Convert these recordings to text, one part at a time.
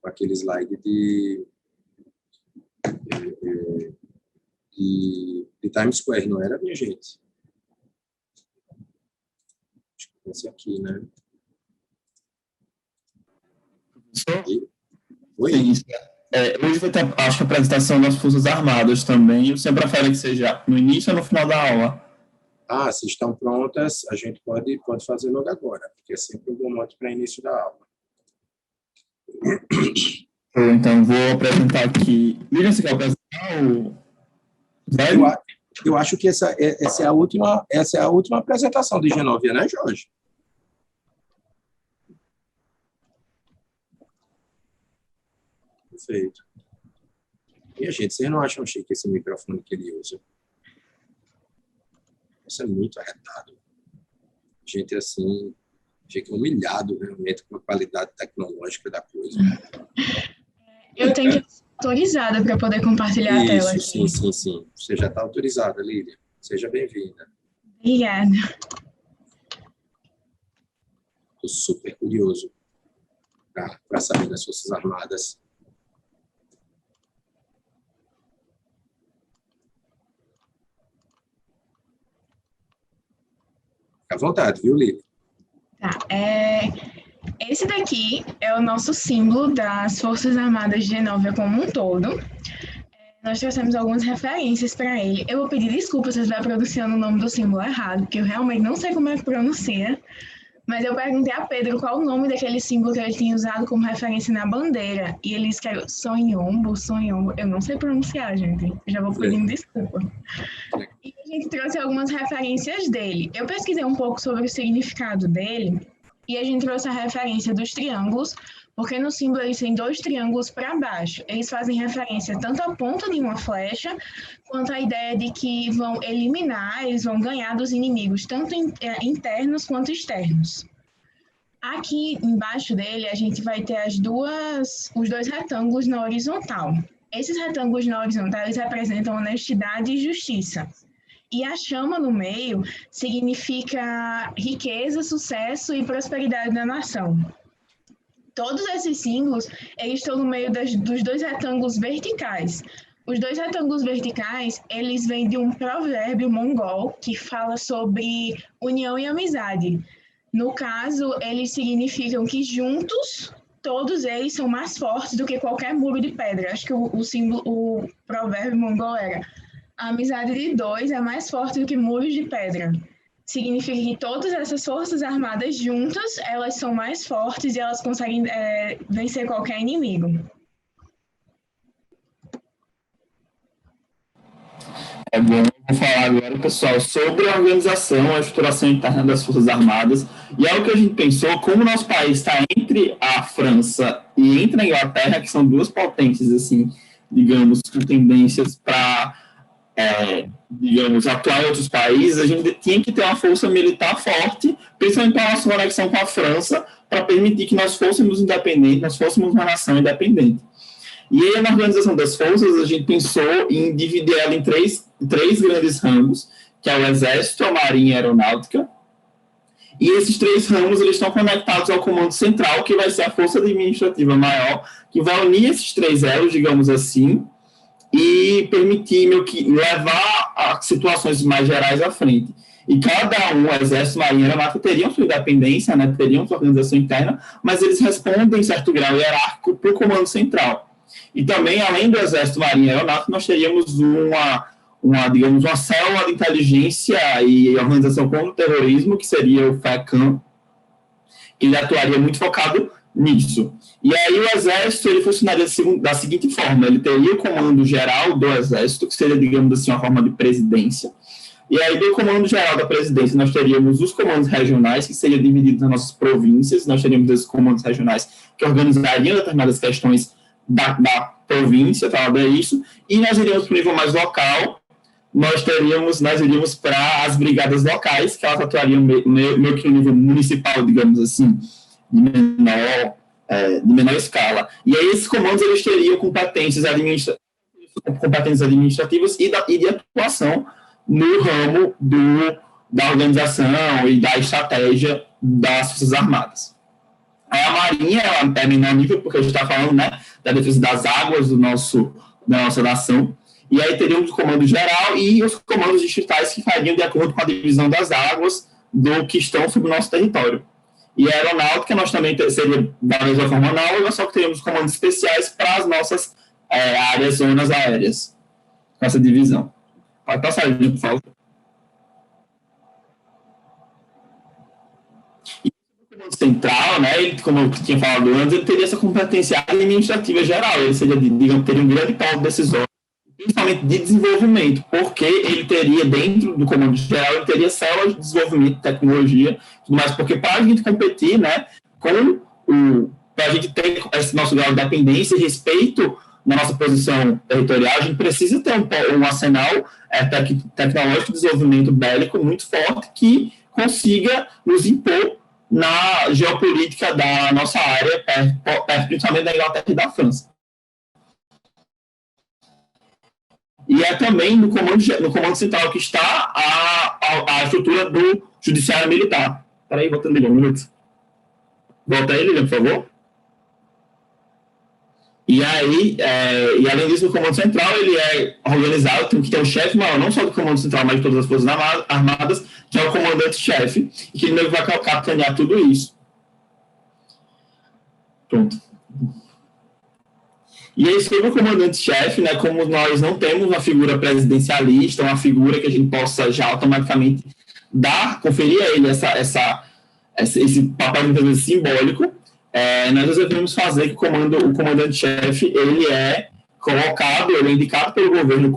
aquele slide de Times Square, não era, minha gente? Acho que esse aqui, né? Oi? Sim. Hoje vai ter, acho que a apresentação das Forças Armadas também. Você prefere que seja no início ou no final da aula? Se estão prontas, a gente pode fazer logo agora, porque é sempre um bom momento para início da aula. Então, vou apresentar aqui. Lilian, você quer apresentar o slide? Eu acho que essa é a última apresentação de Genovia, né, Jorge? Perfeito. E, gente, vocês não acham chique esse microfone que ele usa? Isso é muito arretado. Gente, assim, fica humilhado realmente com a qualidade tecnológica da coisa. Eu tenho que ser autorizada para poder compartilhar a tela. Sim. Você já está autorizada, Lilian. Seja bem-vinda. Obrigada. Estou super curioso para saber das Forças Armadas. Fica à vontade, viu, Lilian? Tá. Esse daqui é o nosso símbolo das Forças Armadas de Genóvia como um todo. Nós trouxemos algumas referências para ele. Eu vou pedir desculpas se eu estiver pronunciando o nome do símbolo errado, porque eu realmente não sei como é que pronuncia. Mas eu perguntei a Pedro qual o nome daquele símbolo que ele tinha usado como referência na bandeira. E ele escreveu Sonhombo. Eu não sei pronunciar, gente. Eu já vou pedindo desculpa. E a gente trouxe algumas referências dele. Eu pesquisei um pouco sobre o significado dele. E a gente trouxe a referência dos triângulos, porque no símbolo eles têm 2 triângulos para baixo. Eles fazem referência tanto à ponta de uma flecha, quanto à ideia de que vão eliminar, eles vão ganhar dos inimigos, tanto internos quanto externos. Aqui embaixo dele, a gente vai ter os 2 retângulos na horizontal. Esses retângulos na horizontal, eles representam honestidade e justiça. E a chama no meio significa riqueza, sucesso e prosperidade da nação. Todos esses símbolos, eles estão no meio dos 2 retângulos verticais. Os 2 retângulos verticais, eles vêm de um provérbio mongol que fala sobre união e amizade. No caso, eles significam que juntos, todos eles são mais fortes do que qualquer muro de pedra. Acho que o provérbio mongol era: a amizade de 2 é mais forte do que muros de pedra. Significa que todas essas forças armadas juntas, elas são mais fortes e elas conseguem vencer qualquer inimigo. Bom, eu vou falar agora, pessoal, sobre a organização, a estruturação interna das Forças Armadas. E é o que a gente pensou, como o nosso país está entre a França e entre a Inglaterra, que são 2 potências, assim, digamos, com tendências para atuar em outros países, a gente tinha que ter uma força militar forte, principalmente para a nossa conexão com a França, para permitir que nós fôssemos independentes, nós fôssemos uma nação independente. E aí, na organização das forças, a gente pensou em dividir ela em três grandes ramos, que é o Exército, a Marinha e a Aeronáutica. E esses 3 ramos, eles estão conectados ao Comando Central, que vai ser a força administrativa maior, que vai unir esses 3 elos, digamos assim, e permitir levar as situações mais gerais à frente. E cada um, Exército, Marinha e Aeronáutica, teriam sua independência, né, teriam sua organização interna, mas eles respondem, em certo grau hierárquico, para o Comando Central. E também, além do Exército, Marinha e Aeronáutica, nós teríamos uma célula de inteligência e organização contra o terrorismo, que seria o FECAM, que ele atuaria muito focado nisso. E aí o Exército, ele funcionaria da seguinte forma: ele teria o comando geral do Exército, que seria, digamos assim, uma forma de presidência. E aí do comando geral da presidência nós teríamos os comandos regionais, que seriam divididos nas nossas províncias. Nós teríamos esses comandos regionais que organizariam determinadas questões da província, isso. E nós iríamos para o nível mais local, nós iríamos para as brigadas locais, que elas atuariam meio que no nível municipal, digamos assim, de menor escala. E aí esses comandos, eles teriam competências administrativas e de atuação no ramo da organização e da estratégia das Forças Armadas. A Marinha é menor nível, porque a gente está falando, né, da defesa das águas da nossa nação. E aí teríamos o comando geral e os comandos distritais que fariam de acordo com a divisão das águas do que estão sobre o nosso território. E a aeronáutica, nós também seria da mesma forma análoga, só que teríamos comandos especiais para as nossas áreas, zonas aéreas, com essa divisão. Pode passar, por favor. E o comando central, né, ele, como eu tinha falado antes, ele teria essa competência administrativa geral, ele seria, digamos, teria um grande polo decisório, principalmente de desenvolvimento, porque ele teria, dentro do comando geral, ele teria células de desenvolvimento de tecnologia, tudo mais, porque para a gente competir, né, para a gente ter esse nosso grau de dependência e respeito na nossa posição territorial, a gente precisa ter um arsenal tecnológico de desenvolvimento bélico muito forte que consiga nos impor na geopolítica da nossa área, principalmente da Inglaterra e da França. E é também no comando central que está a estrutura do judiciário militar. Espera aí, voltando ali, um minuto. Volta aí, Lilian, por favor. E aí, e além disso, o comando central, ele é organizado, tem que ter um chefe maior, não só do comando central, mas de todas as forças armadas, que é o comandante-chefe, e que ele vai capitanear tudo isso. Pronto. E aí, sobre o comandante-chefe, né, como nós não temos uma figura presidencialista, uma figura que a gente possa já automaticamente conferir a ele esse papel muitas vezes simbólico, nós resolvemos fazer que o comandante-chefe, ele é indicado pelo governo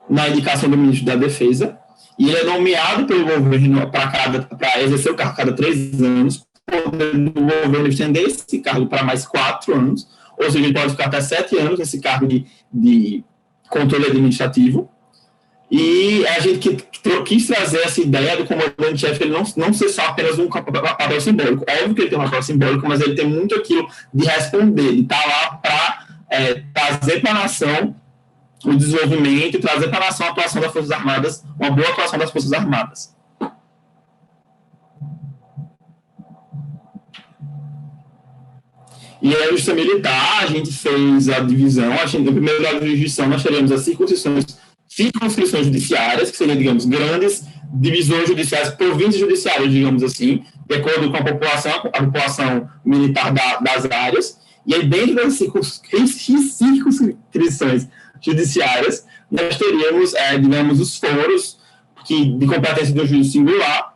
na indicação do ministro da Defesa, e ele é nomeado pelo governo para exercer o cargo a cada 3 anos, podendo o governo estender esse cargo para mais 4 anos, ou seja, ele pode ficar até 7 anos nesse cargo de controle administrativo. E a gente quis trazer essa ideia do comandante-chefe, ele não ser só apenas um papel simbólico. Óbvio que ele tem um papel simbólico, mas ele tem muito aquilo de responder, de estar lá para trazer para a nação o desenvolvimento e trazer para a nação a atuação das Forças Armadas, uma boa atuação das Forças Armadas. E a justiça militar, a gente fez a divisão, no primeiro grau de jurisdição nós teríamos as circunscrições judiciárias, que seriam, digamos, grandes divisões judiciais, províncias judiciárias, digamos assim, de acordo com a população militar das áreas, e aí dentro das circunscrições judiciárias, nós teríamos, digamos, os foros de competência do juiz singular.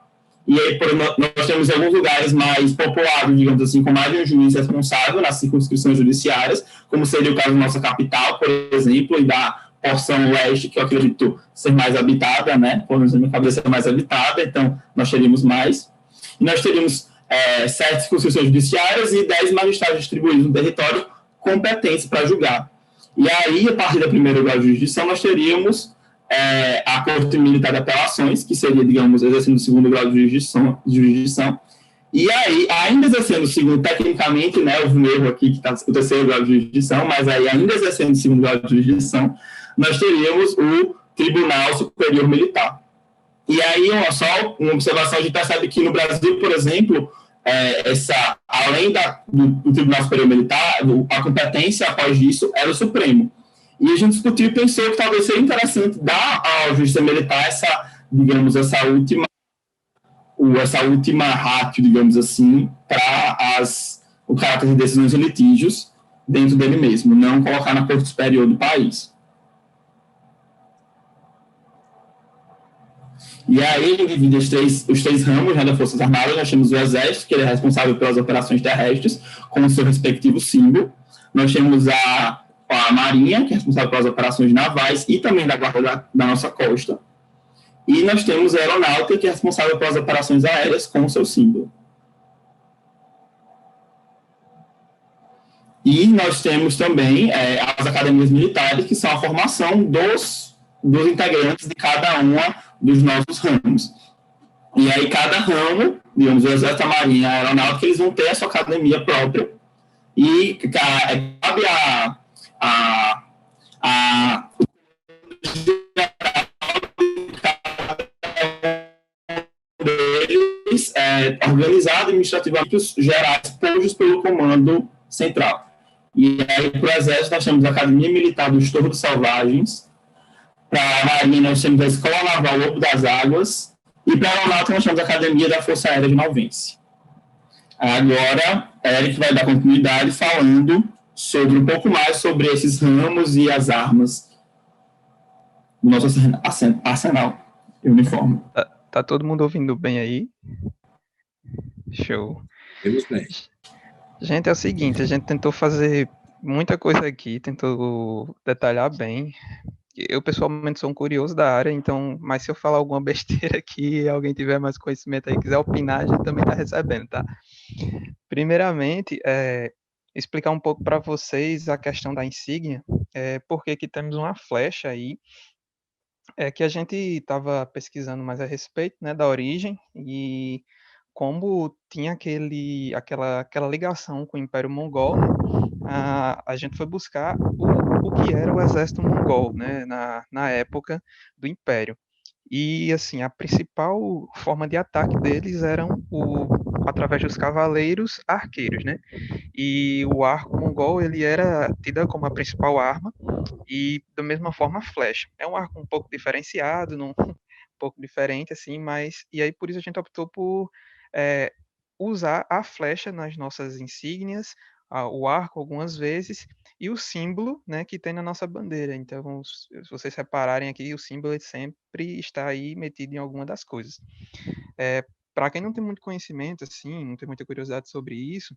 E aí, nós temos alguns lugares mais populados, digamos assim, com mais de um juiz responsável nas circunscrições judiciárias, como seria o caso da nossa capital, por exemplo, e da porção leste, que eu acredito ser mais habitada, né? Pelo menos na minha cabeça é mais habitada, então nós teríamos mais. E nós teríamos 7 circunscrições judiciárias e 10 magistrados distribuídos no território competentes para julgar. E aí, a partir da primeira grau de jurisdição, nós teríamos a Corte Militar de Apelações, que seria, digamos, exercendo o segundo grau de jurisdição. E aí, ainda exercendo o segundo, tecnicamente, né, houve um erro aqui, que está o terceiro grau de jurisdição, mas aí, ainda exercendo o segundo grau de jurisdição, nós teríamos o Tribunal Superior Militar. E aí, só uma observação, a gente percebe que no Brasil, por exemplo, além do Tribunal Superior Militar, a competência após isso era o Supremo. E a gente discutiu e pensou que talvez seria interessante dar à Justiça Militar essa última ratio, digamos assim, para o caráter de decisões e litígios dentro dele mesmo, não colocar na Corte Superior do país. E aí ele divide os três ramos, né, das Forças Armadas. Nós temos o Exército, que ele é responsável pelas operações terrestres, com o seu respectivo símbolo. Nós temos a Marinha, que é responsável pelas operações navais e também da guarda da nossa costa. E nós temos a Aeronáutica, que é responsável pelas operações aéreas, com o seu símbolo. E nós temos também as academias militares, que são a formação dos integrantes de cada uma dos nossos ramos. E aí cada ramo, digamos, o Exército, a Marinha, a Aeronáutica, eles vão ter a sua academia própria. E cabe deles organizado administrativamente gerais postos pelo Comando Central. E aí, para o Exército, nós temos a Academia Militar dos Tordos Selvagens, para a Marinha, nós temos a Escola Naval Lobo das Águas, e para a Aeronáutica, nós temos a Academia da Força Aérea de Malvense. Agora, Eric vai dar continuidade falando sobre um pouco mais sobre esses ramos e as armas do nosso arsenal e uniforme. Tá todo mundo ouvindo bem aí? Show. Vemos bem. Gente, é o seguinte, a gente tentou fazer muita coisa aqui, tentou detalhar bem. Eu, pessoalmente, sou um curioso da área, então, mas se eu falar alguma besteira aqui e alguém tiver mais conhecimento aí, quiser opinar, a gente também está recebendo, tá? Primeiramente, explicar um pouco para vocês a questão da insígnia, porque que temos uma flecha aí, que a gente estava pesquisando mais a respeito, né, da origem e como tinha aquela ligação com o Império Mongol, né, a gente foi buscar o que era o exército mongol, né, na época do Império. E, assim, a principal forma de ataque deles eram através dos cavaleiros arqueiros, né? E o arco mongol, ele era tida como a principal arma e, da mesma forma, a flecha. É um arco um pouco diferenciado, um pouco diferente, assim, mas... E aí, por isso, a gente optou por usar a flecha nas nossas insígnias, o arco algumas vezes, e o símbolo, né, que tem na nossa bandeira. Então, se vocês repararem aqui, o símbolo ele sempre está aí metido em alguma das coisas. Para quem não tem muito conhecimento, assim, não tem muita curiosidade sobre isso,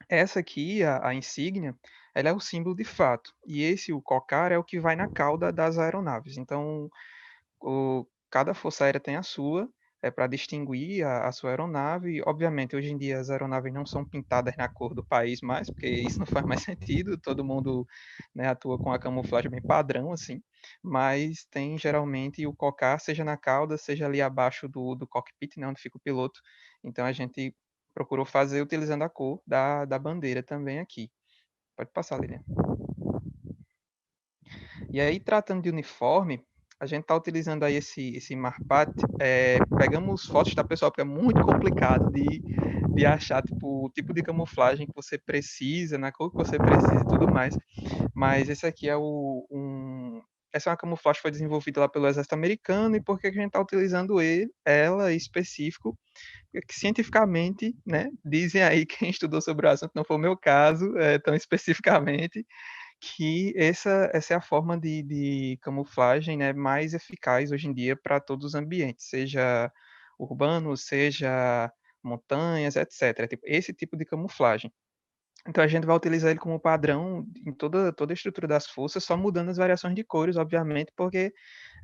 essa aqui, a insígnia, ela é o símbolo de fato. E o cocar, é o que vai na cauda das aeronaves. Então, cada força aérea tem a sua, para distinguir a sua aeronave. Obviamente, hoje em dia as aeronaves não são pintadas na cor do país mais, porque isso não faz mais sentido, todo mundo, né, atua com a camuflagem bem padrão, assim, mas tem geralmente o cocar, seja na cauda, seja ali abaixo do cockpit, né, onde fica o piloto. Então a gente procurou fazer utilizando a cor da bandeira também aqui. Pode passar, Lilian. E aí, tratando de uniforme, a gente está utilizando aí esse Marpat, pegamos fotos da pessoa, porque é muito complicado de achar o tipo de camuflagem que você precisa, na cor que você precisa e tudo mais. Mas esse aqui é essa é uma camuflagem que foi desenvolvida lá pelo Exército Americano, e por que a gente está utilizando ela em específico? Que cientificamente, né, dizem aí quem estudou sobre o assunto, não foi o meu caso, tão especificamente, que essa é a forma de camuflagem, né, mais eficaz hoje em dia para todos os ambientes, seja urbanos, seja montanhas, etc. Esse tipo de camuflagem. Então a gente vai utilizar ele como padrão em toda a estrutura das forças, só mudando as variações de cores, obviamente, porque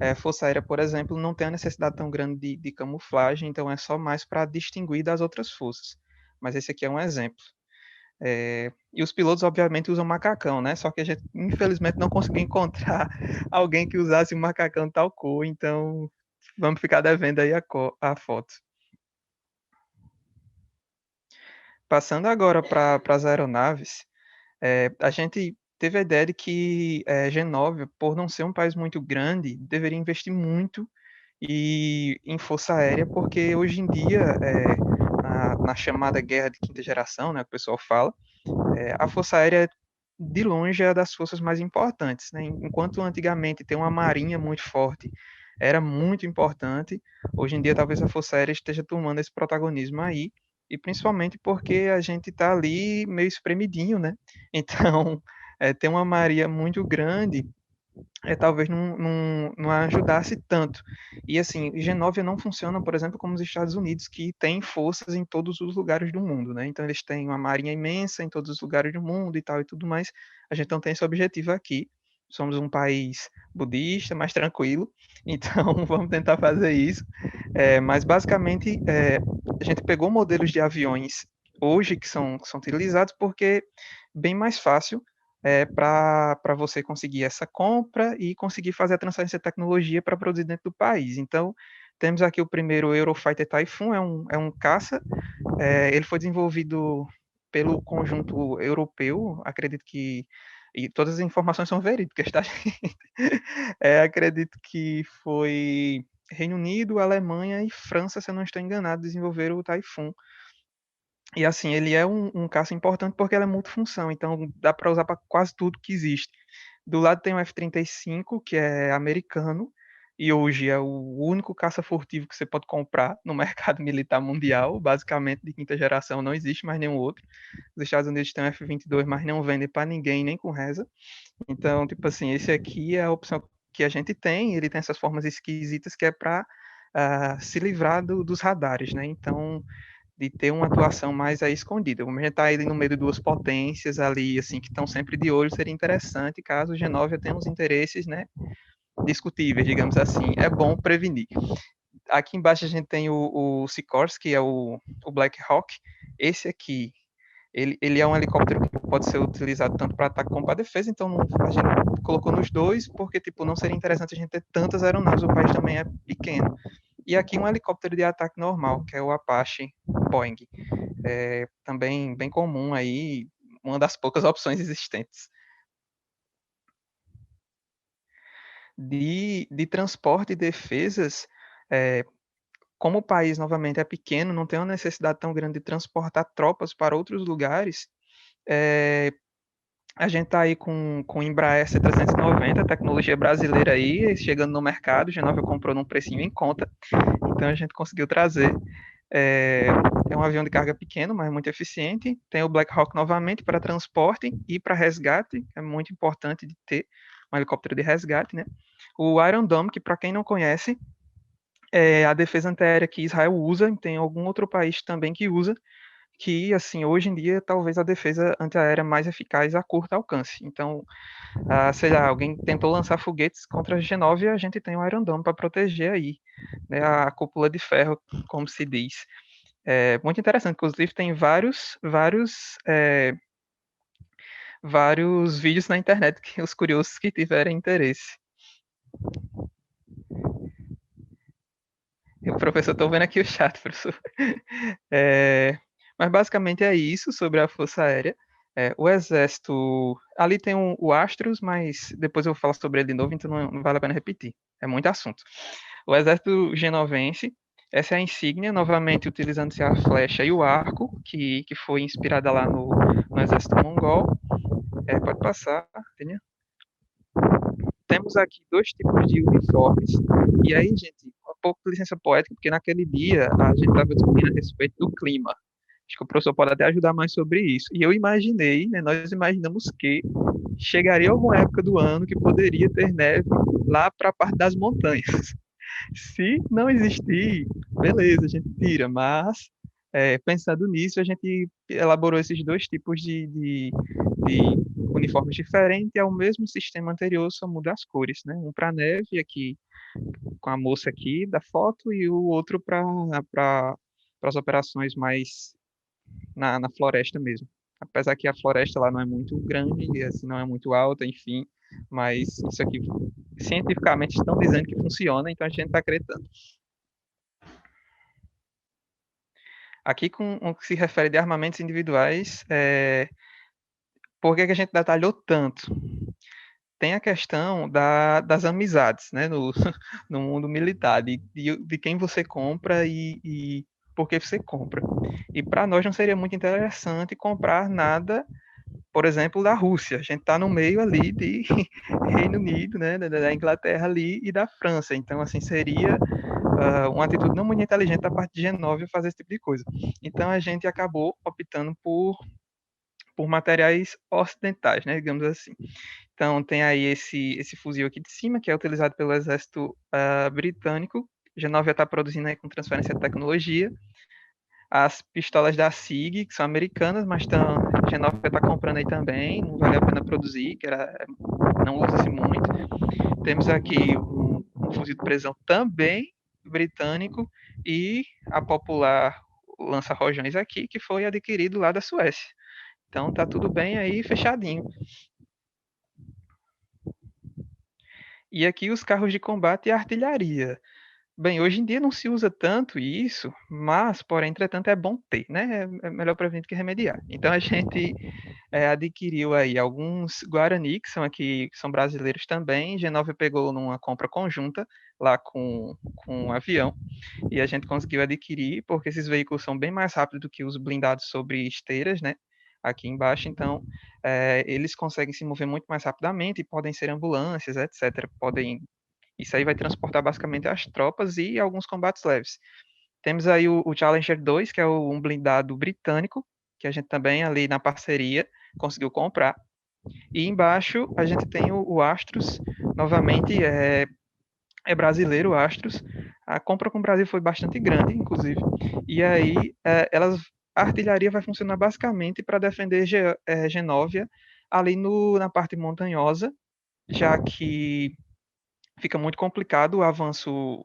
a Força Aérea, por exemplo, não tem a necessidade tão grande de camuflagem, então é só mais para distinguir das outras forças. Mas esse aqui é um exemplo. E os pilotos, obviamente, usam macacão, né? Só que a gente, infelizmente, não conseguiu encontrar alguém que usasse um macacão tal cor, então vamos ficar devendo aí a foto. Passando agora para as aeronaves, a gente teve a ideia de que Genóvia, por não ser um país muito grande, deveria investir muito em força aérea, porque hoje em dia, na chamada guerra de quinta geração, né, que o pessoal fala, a força aérea, de longe, é das forças mais importantes, né? Enquanto antigamente ter uma marinha muito forte era muito importante, hoje em dia talvez a força aérea esteja tomando esse protagonismo aí, e principalmente porque a gente está ali meio espremidinho, né? Então, ter uma marinha muito grande talvez não ajudasse tanto. E assim, Genóvia não funciona, por exemplo, como os Estados Unidos, que tem forças em todos os lugares do mundo, né? Então eles têm uma marinha imensa em todos os lugares do mundo e tal e tudo mais. A gente não tem esse objetivo aqui. Somos um país budista, mais tranquilo, então vamos tentar fazer isso. Mas basicamente a gente pegou modelos de aviões hoje que são utilizados porque é bem mais fácil para você conseguir essa compra e conseguir fazer a transferência de tecnologia para produzir dentro do país. Então, temos aqui o primeiro Eurofighter Typhoon, é um caça, ele foi desenvolvido pelo conjunto europeu, acredito que, e todas as informações são verídicas, tá? Acredito que foi Reino Unido, Alemanha e França, se eu não estou enganado, desenvolveram o Typhoon. E assim, ele é um caça importante porque ele é multifunção, então dá para usar para quase tudo que existe. Do lado tem o F-35, que é americano, e hoje é o único caça furtivo que você pode comprar no mercado militar mundial, basicamente de quinta geração, não existe mais nenhum outro. Os Estados Unidos têm o F-22, mas não vendem para ninguém, nem com reza. Então, tipo assim, esse aqui é a opção que a gente tem, ele tem essas formas esquisitas que é para se livrar dos radares, né? Então, de ter uma atuação mais aí escondida. Como a gente está ali no meio de duas potências ali, assim, que estão sempre de olho, seria interessante caso o G9 tenha uns interesses, né, discutíveis, digamos assim. É bom prevenir. Aqui embaixo a gente tem o Sikorsky, que é o Black Hawk. Esse aqui, ele é um helicóptero que pode ser utilizado tanto para ataque como para defesa, então a gente colocou nos dois, porque tipo, não seria interessante a gente ter tantas aeronaves, o país também é pequeno. E aqui um helicóptero de ataque normal, que é o Apache Boeing. É também bem comum aí, uma das poucas opções existentes. De transporte e defesas, como o país novamente é pequeno, não tem uma necessidade tão grande de transportar tropas para outros lugares, a gente está aí com o Embraer C390, tecnologia brasileira aí, chegando no mercado, o G9 comprou num precinho em conta, então a gente conseguiu trazer. É um avião de carga pequeno, mas muito eficiente. Tem o Black Hawk novamente para transporte e para resgate, é muito importante de ter um helicóptero de resgate, né? O Iron Dome, que para quem não conhece, é a defesa antiaérea que Israel usa, e tem algum outro país também que usa, que, assim, hoje em dia, talvez a defesa antiaérea mais eficaz a curto alcance. Então, sei lá, alguém tentou lançar foguetes contra a G9 e a gente tem o Iron Dome para proteger aí, né, a cúpula de ferro, como se diz. É muito interessante, inclusive tem vários vídeos na internet que os curiosos que tiverem interesse. O professor, estou vendo aqui o chat, professor. Mas basicamente é isso sobre a Força Aérea. O Exército, ali tem o Astros, mas depois eu vou falar sobre ele de novo, então não vale a pena repetir. É muito assunto. O Exército Genovense, essa é a insígnia, novamente utilizando-se a flecha e o arco, que foi inspirada lá no Exército Mongol. Pode passar, Tânia. Temos aqui dois tipos de uniformes. E aí, gente, um pouco de licença poética, porque naquele dia a gente estava discutindo a respeito do clima. Acho que o professor pode até ajudar mais sobre isso. E eu imaginei, né, nós imaginamos que chegaria alguma época do ano que poderia ter neve lá para a parte das montanhas. Se não existir, beleza, a gente tira, mas pensando nisso, a gente elaborou esses dois tipos de uniformes diferentes, é o mesmo sistema anterior, só muda as cores, né? Um para neve, aqui com a moça aqui da foto, e o outro para as operações mais na floresta mesmo. Apesar que a floresta lá não é muito grande, assim, não é muito alta, enfim, mas isso aqui cientificamente estão dizendo que funciona, então a gente está acreditando. Aqui, com o que se refere de armamentos individuais, por que a gente detalhou tanto? Tem a questão das amizades, né, no, no mundo militar, de quem você compra e por que você compra. E para nós não seria muito interessante comprar nada, por exemplo, da Rússia. A gente está no meio ali de Reino Unido, né, da Inglaterra ali e da França. Então, assim, seria uma atitude não muito inteligente da parte de G9 fazer esse tipo de coisa. Então, a gente acabou optando por materiais ocidentais, né, digamos assim. Então, tem aí esse fuzil aqui de cima, que é utilizado pelo exército britânico. G9 está produzindo aí com transferência de tecnologia. As pistolas da SIG, que são americanas, mas G9 está comprando aí também, não vale a pena produzir, não usa-se muito. Temos aqui um fuzil de precisão também britânico e a popular lança-rojões aqui, que foi adquirido lá da Suécia. Então tá tudo bem aí, fechadinho. E aqui os carros de combate e artilharia. Bem, hoje em dia não se usa tanto isso, mas, porém, entretanto, é bom ter, né? É melhor prevenir do que remediar. Então, a gente adquiriu aí alguns Guarani, que são aqui, que são brasileiros também. G9 pegou numa compra conjunta lá com um avião, e a gente conseguiu adquirir, porque esses veículos são bem mais rápidos do que os blindados sobre esteiras, né? Aqui embaixo, então, eles conseguem se mover muito mais rapidamente e podem ser ambulâncias, etc. Isso aí vai transportar basicamente as tropas e alguns combates leves. Temos aí o Challenger 2, que é um blindado britânico, que a gente também ali na parceria conseguiu comprar. E embaixo a gente tem o Astros, novamente é brasileiro o Astros. A compra com o Brasil foi bastante grande, inclusive. E aí a artilharia vai funcionar basicamente para defender Genóvia ali na parte montanhosa, já que fica muito complicado o avanço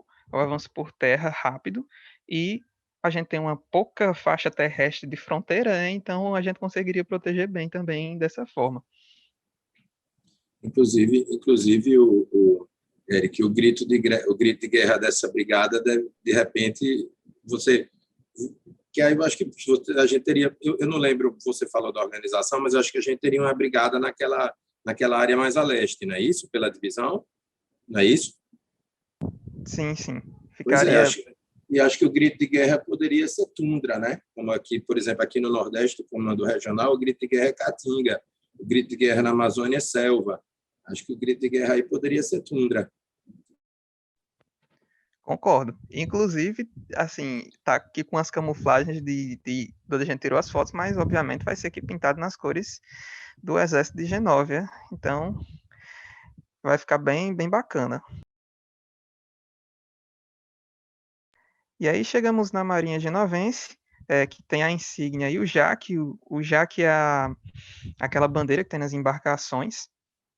por terra rápido e a gente tem uma pouca faixa terrestre de fronteira, né? Então a gente conseguiria proteger bem também dessa forma. Inclusive Eric, o grito de guerra dessa brigada, de repente, você... Que aí eu acho que a gente teria... Eu não lembro, você falou da organização, mas eu acho que a gente teria uma brigada naquela área mais a leste, não é isso? Pela divisão? Não é isso? Sim, sim. Pois é, Ficaria. acho que o grito de guerra poderia ser tundra, né? Como aqui, por exemplo, aqui no Nordeste, o comando regional, o grito de guerra é caatinga, o grito de guerra na Amazônia é selva. Acho que o grito de guerra aí poderia ser tundra. Concordo. Inclusive, assim, tá aqui com as camuflagens de onde a gente tirou as fotos, mas obviamente vai ser aqui pintado nas cores do exército de Genóvia. Então, vai ficar bem, bem bacana. E aí chegamos na Marinha Genovense, que tem a insígnia e o jaque. O jaque é aquela bandeira que tem nas embarcações.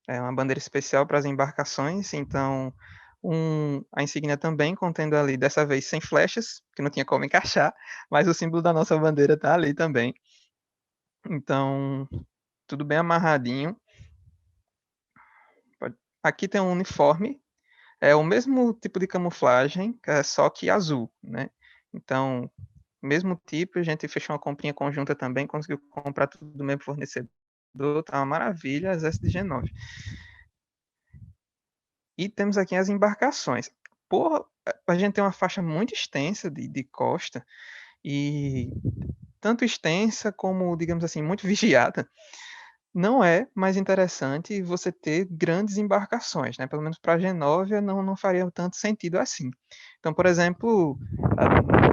É uma bandeira especial para as embarcações. Então, a insígnia também contendo ali, dessa vez sem flechas, que não tinha como encaixar, mas o símbolo da nossa bandeira está ali também. Então, tudo bem amarradinho. Aqui tem um uniforme, é o mesmo tipo de camuflagem, só que azul, né? Então, mesmo tipo, a gente fechou uma comprinha conjunta também, conseguiu comprar tudo do mesmo fornecedor, tá uma maravilha, exército de G9. E temos aqui as embarcações. Porra, a gente tem uma faixa muito extensa de costa, e tanto extensa como, digamos assim, muito vigiada. Não é mais interessante você ter grandes embarcações, né? Pelo menos para a Genóvia não faria tanto sentido assim. Então, por exemplo,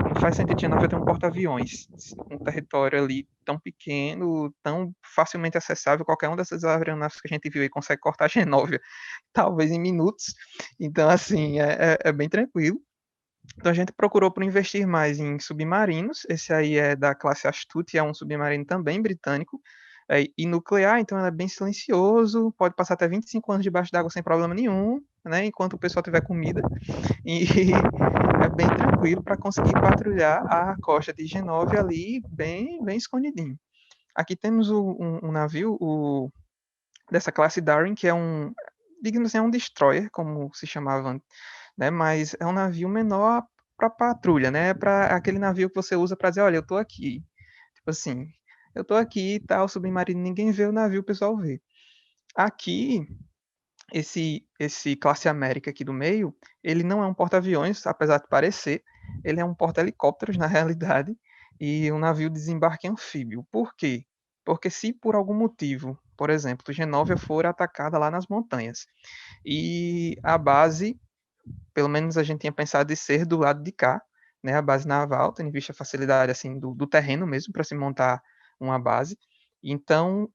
não faz sentido Genóvia ter um porta-aviões, um território ali tão pequeno, tão facilmente acessável. Qualquer uma dessas aeronaves que a gente viu aí consegue cortar Genóvia, talvez em minutos. Então, assim, é bem tranquilo. Então a gente procurou por investir mais em submarinos. Esse aí é da classe Astute, é um submarino também britânico, e nuclear, então ele é bem silencioso, pode passar até 25 anos debaixo d'água sem problema nenhum, né, enquanto o pessoal tiver comida, e é bem tranquilo para conseguir patrulhar a costa de Genóvia ali, bem, bem escondidinho. Aqui temos um navio dessa classe Darwin, que é digamos assim, é um destroyer, como se chamava, né? Mas é um navio menor para patrulha, né? Para aquele navio que você usa para dizer, olha, eu tô aqui. Tipo assim, eu tô aqui e tal, submarino, ninguém vê o navio, o pessoal vê. Aqui, esse classe América aqui do meio, ele não é um porta-aviões, apesar de parecer, ele é um porta-helicópteros na realidade, e um navio de desembarque anfíbio. Por quê? Porque se por algum motivo, por exemplo, Genóvia for atacada lá nas montanhas, e a base, pelo menos a gente tinha pensado de ser do lado de cá, né, a base naval, tendo em vista a facilidade assim do terreno mesmo para se montar uma base. Então,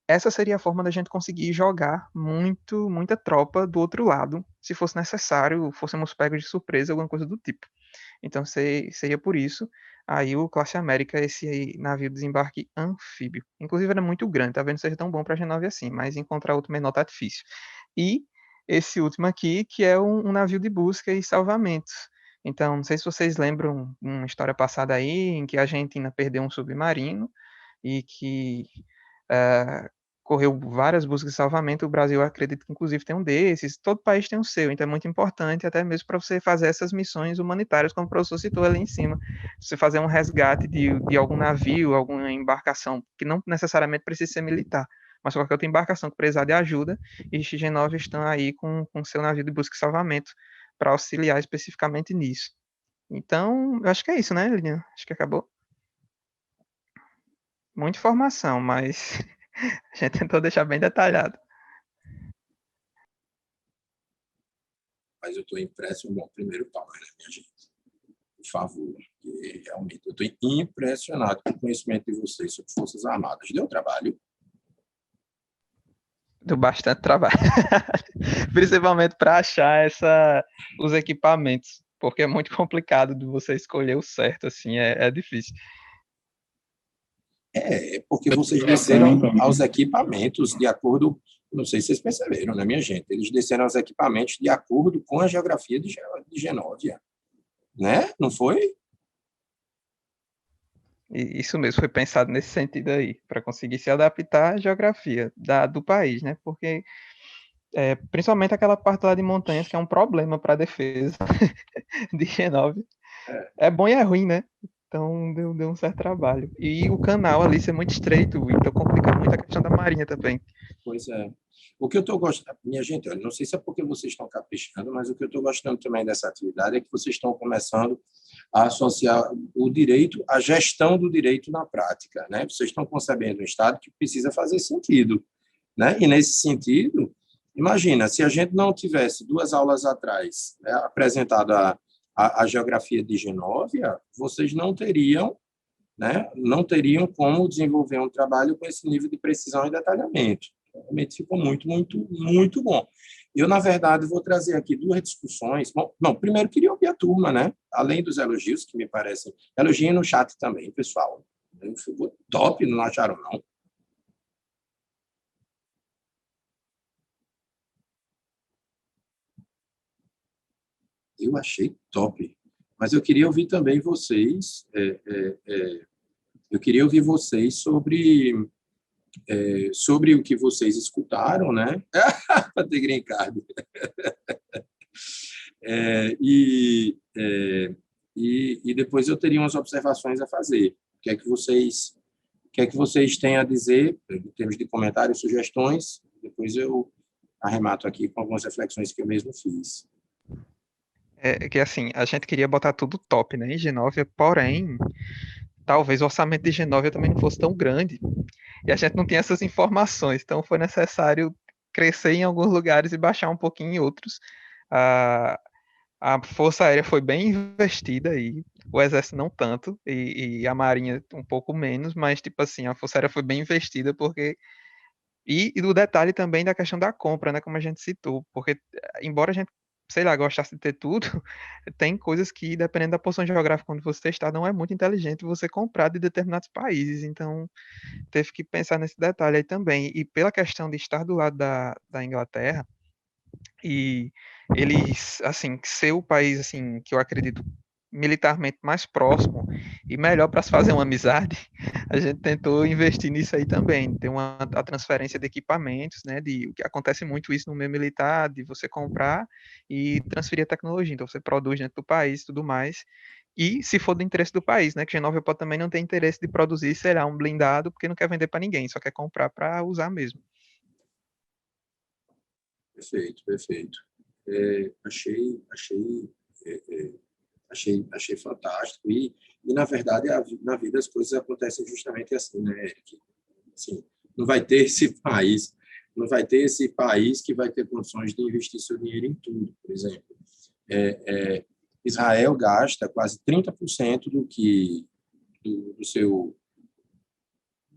essa seria a forma da gente conseguir jogar muita tropa do outro lado, se fosse necessário, fôssemos pegos de surpresa, alguma coisa do tipo. Então, seria por isso. Aí o Classe América, esse aí, navio de desembarque anfíbio. Inclusive era muito grande, talvez não seja tão bom para a G9 assim, mas encontrar outro menor tá difícil. E esse último aqui, que é um navio de busca e salvamento. Então, não sei se vocês lembram uma história passada aí, em que a Argentina perdeu um submarino e que correu várias buscas de salvamento, o Brasil acredito que inclusive tem um desses, todo país tem o seu, então é muito importante até mesmo para você fazer essas missões humanitárias, como o professor citou ali em cima, você fazer um resgate de algum navio, alguma embarcação, que não necessariamente precisa ser militar, mas qualquer outra embarcação que precisar de ajuda, e X-9 estão aí com seu navio de busca e salvamento para auxiliar especificamente nisso. Então, eu acho que é isso, né, Lilian? Acho que acabou. Muita informação, mas a gente tentou deixar bem detalhado. Mas eu estou impresso, bom, primeiro palma, né, minha gente? Por favor, porque realmente eu estou impressionado com o conhecimento de vocês sobre Forças Armadas. Deu trabalho? Deu bastante trabalho. Principalmente para achar os equipamentos, porque é muito complicado de você escolher o certo, assim, é difícil. Porque vocês desceram aos equipamentos de acordo, não sei se vocês perceberam, né, minha gente? Eles desceram aos equipamentos de acordo com a geografia de Genóvia, né? Não foi? E isso mesmo, foi pensado nesse sentido aí, para conseguir se adaptar à geografia do país, né? Porque, principalmente aquela parte lá de montanhas, que é um problema para a defesa de Genóvia. É bom e é ruim, né? Então deu um certo trabalho. E o canal ali ser muito estreito, então complica muito a questão da marinha também. Pois é. O que eu estou gostando, minha gente, olha, não sei se é porque vocês estão caprichando, mas o que eu estou gostando também dessa atividade é que vocês estão começando a associar o direito, a gestão do direito na prática, né? Vocês estão concebendo um Estado que precisa fazer sentido, né? E nesse sentido, imagina, se a gente não tivesse 2 aulas atrás, né, apresentado a geografia de Genóvia, vocês não teriam, né, não teriam como desenvolver um trabalho com esse nível de precisão e detalhamento. Realmente ficou muito, muito, muito bom. Eu, na verdade, vou trazer aqui 2 discussões. Bom, não, primeiro queria ouvir a turma, né? Além dos elogios, que me parecem... Elogiem no chat também, pessoal. Ficou top, não acharam, não? Eu achei top. Mas eu queria ouvir também vocês... eu queria ouvir vocês sobre o que vocês escutaram, né? Para ter green card. E depois eu teria umas observações a fazer. O que é que vocês têm a dizer em termos de comentários, sugestões? Depois eu arremato aqui com algumas reflexões que eu mesmo fiz. É que assim, a gente queria botar tudo top, né, em Genóvia, porém, talvez o orçamento de Genóvia também não fosse tão grande. E a gente não tinha essas informações, então foi necessário crescer em alguns lugares e baixar um pouquinho em outros. A Força Aérea foi bem investida e o Exército não tanto, e a Marinha um pouco menos, mas tipo assim, a Força Aérea foi bem investida porque... E do detalhe também da questão da compra, né, como a gente citou, porque embora a gente, sei lá, gostasse de ter tudo, tem coisas que, dependendo da posição geográfica onde você está, não é muito inteligente você comprar de determinados países, então teve que pensar nesse detalhe aí também. E pela questão de estar do lado da Inglaterra, e eles, assim, ser o país, assim, que eu acredito militarmente mais próximo e melhor para se fazer uma amizade, a gente tentou investir nisso aí também, ter a transferência de equipamentos, né, que acontece muito isso no meio militar, de você comprar e transferir a tecnologia, então você produz dentro do país e tudo mais, e se for do interesse do país, né, que Genóvia pode também não ter interesse de produzir, sei lá, um blindado, porque não quer vender para ninguém, só quer comprar para usar mesmo. Perfeito, perfeito. Achei fantástico. E na verdade, na vida as coisas acontecem justamente assim, né, Eric? Assim, não vai ter esse país que vai ter condições de investir seu dinheiro em tudo, por exemplo. Israel gasta quase 30% do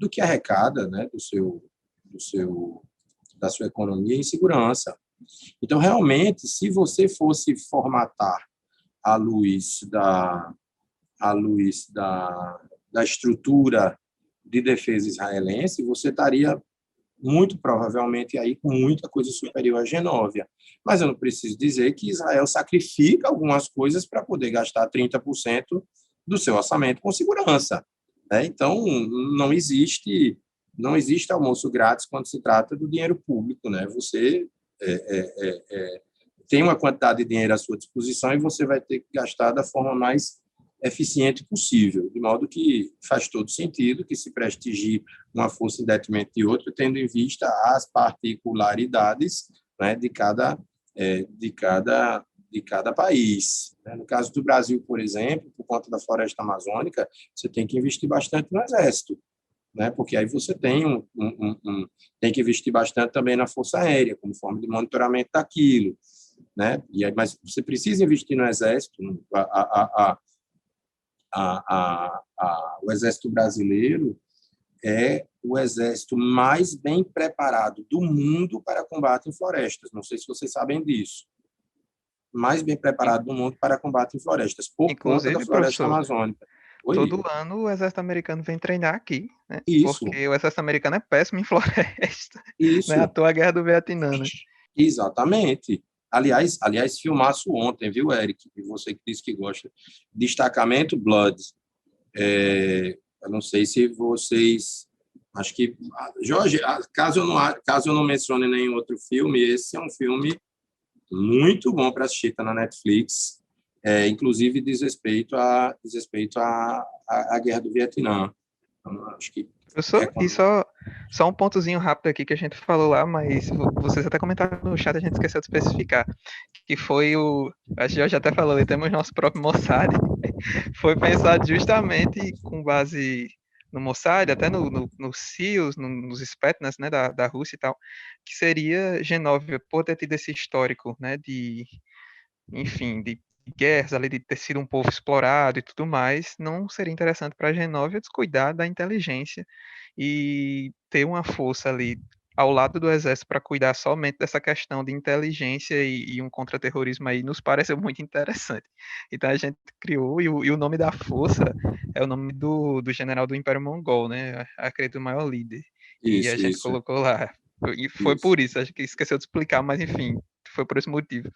que arrecada, né, da sua economia em segurança. Então, realmente, se você fosse formatar à luz da estrutura de defesa israelense, você estaria muito provavelmente aí com muita coisa superior a Genóvia. Mas eu não preciso dizer que Israel sacrifica algumas coisas para poder gastar 30% do seu orçamento com segurança, né? Então, não existe não existe almoço grátis quando se trata do dinheiro público, né? Você tem uma quantidade de dinheiro à sua disposição e você vai ter que gastar da forma mais eficiente possível, de modo que faz todo sentido que se prestigie uma força em detrimento de outra, tendo em vista as particularidades, né, de cada país. No caso do Brasil, por exemplo, por conta da floresta amazônica, você tem que investir bastante no Exército, né? Porque aí você tem tem que investir bastante também na Força Aérea, como forma de monitoramento daquilo, né? E aí, mas você precisa investir no Exército. O Exército Brasileiro é o exército mais bem preparado do mundo para combate em florestas. Não sei se vocês sabem disso. Mais bem preparado do mundo para combate em florestas, por conta da floresta amazônica. Todo ano o exército americano vem treinar aqui, né? Isso. Porque o exército americano é péssimo em floresta. Isso. Não é à toa a guerra do Vietnã, né? Exatamente. Aliás, filmaço ontem, viu, Eric? E você que disse que gosta. Destacamento Blood. Eu não sei se vocês... Acho que... Jorge, caso eu não mencione nenhum outro filme, esse é um filme muito bom para assistir, está na Netflix. Inclusive diz respeito à guerra do Vietnã. Então, acho que só um pontozinho rápido aqui que a gente falou lá, mas vocês até comentaram no chat, a gente esqueceu de especificar, que foi a Jorge até falou, temos nosso próprio Mossad, foi pensado justamente com base no Mossad, até no CIOs, nos Spetsnaz, né, da Rússia e tal, que seria Genóvia, por ter tido esse histórico, né, de guerras, ali de ter sido um povo explorado e tudo mais, não seria interessante para a Genóvia descuidar da inteligência e ter uma força ali ao lado do exército para cuidar somente dessa questão de inteligência e um contra-terrorismo aí nos pareceu muito interessante. Então a gente criou, e o nome da força é o nome do general do Império Mongol, né? Acredito, o maior líder. E a gente colocou lá. E foi por isso, acho que esqueceu de explicar, mas enfim, foi por esse motivo.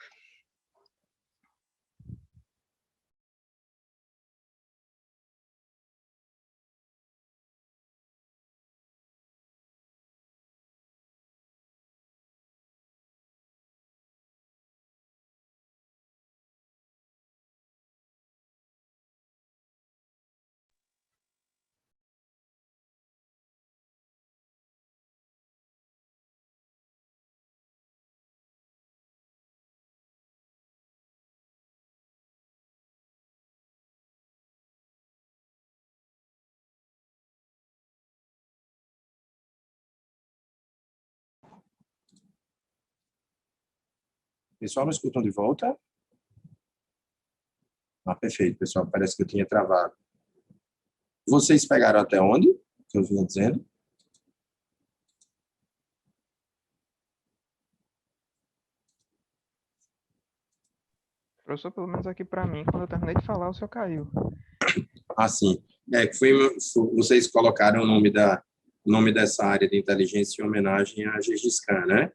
Pessoal, me escutam de volta? Perfeito, pessoal. Parece que eu tinha travado. Vocês pegaram até onde? Que eu vinha dizendo? Professor, pelo menos aqui para mim, quando eu terminei de falar, o senhor caiu. Sim. Vocês colocaram o nome dessa área de inteligência em homenagem a Gengis Khan, né?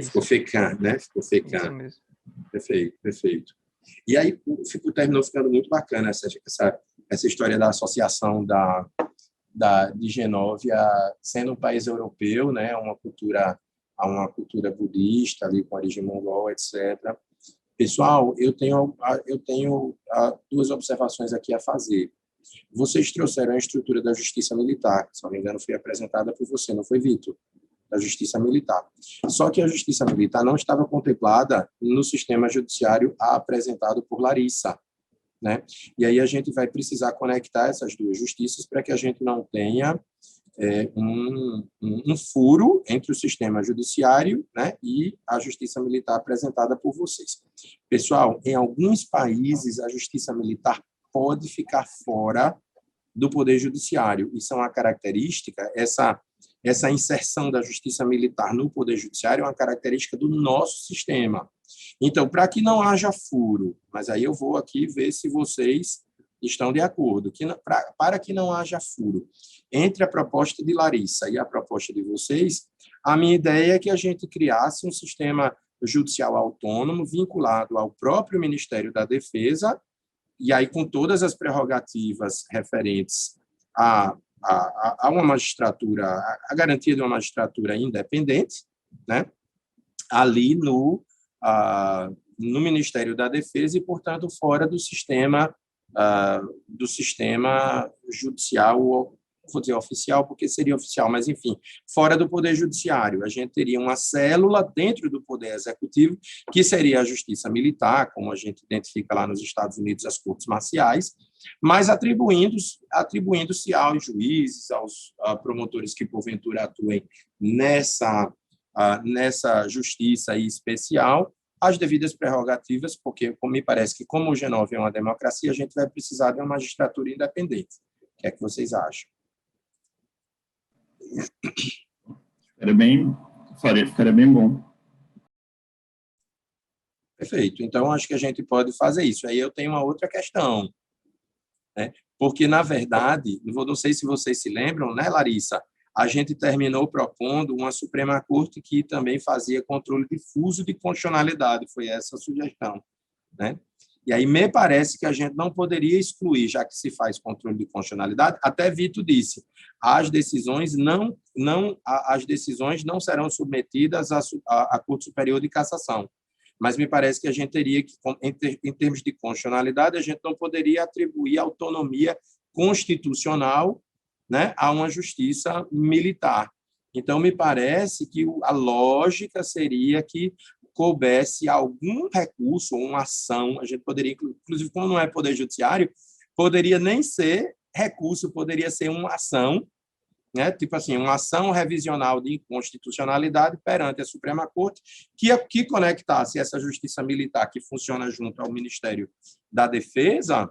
Ficou FECAN, né? Ficou FECAN. Isso mesmo. Perfeito. E aí terminou ficando muito bacana essa história da associação de Genóvia sendo um país europeu, né? Uma cultura budista ali com origem mongol, etc. Pessoal, eu tenho duas observações aqui a fazer. Vocês trouxeram a estrutura da justiça militar, que, se não me engano, foi apresentada por você, não foi, Vitor? Da justiça militar. Só que a justiça militar não estava contemplada no sistema judiciário apresentado por Larissa, né? E aí a gente vai precisar conectar essas duas justiças para que a gente não tenha um furo entre o sistema judiciário, né, e a justiça militar apresentada por vocês. Pessoal, em alguns países a justiça militar pode ficar fora do poder judiciário. Isso é uma característica, essa inserção da justiça militar no poder judiciário é uma característica do nosso sistema. Então, para que não haja furo, mas aí eu vou aqui ver se vocês estão de acordo, para que não haja furo entre a proposta de Larissa e a proposta de vocês, a minha ideia é que a gente criasse um sistema judicial autônomo vinculado ao próprio Ministério da Defesa, e aí com todas as prerrogativas referentes a uma magistratura, a garantia de uma magistratura independente, né, ali no Ministério da Defesa e, portanto, fora do sistema judicial, vou dizer oficial, porque seria oficial, mas, enfim, fora do Poder Judiciário. A gente teria uma célula dentro do Poder Executivo, que seria a Justiça Militar, como a gente identifica lá nos Estados Unidos, as Cortes Marciais, mas atribuindo-se aos juízes, aos promotores que, porventura, atuem nessa justiça especial, as devidas prerrogativas, porque me parece que, como o G9 é uma democracia, a gente vai precisar de uma magistratura independente. O que é que vocês acham? Ficaria bem bom. Perfeito. Então, acho que a gente pode fazer isso. Aí eu tenho uma outra questão, né? Porque, na verdade, não sei se vocês se lembram, né, Larissa? A gente terminou propondo uma Suprema Corte que também fazia controle difuso de constitucionalidade, foi essa a sugestão, né? E aí me parece que a gente não poderia excluir, já que se faz controle de constitucionalidade, até Vito disse, as decisões não serão submetidas à Corte Superior de Cassação. Mas me parece que a gente teria que, em termos de constitucionalidade, a gente não poderia atribuir autonomia constitucional, né, a uma justiça militar. Então, me parece que a lógica seria que coubesse algum recurso ou uma ação, a gente poderia, inclusive, como não é poder judiciário, poderia nem ser recurso, poderia ser uma ação, né, tipo assim, uma ação revisional de inconstitucionalidade perante a Suprema Corte, que conectasse essa justiça militar que funciona junto ao Ministério da Defesa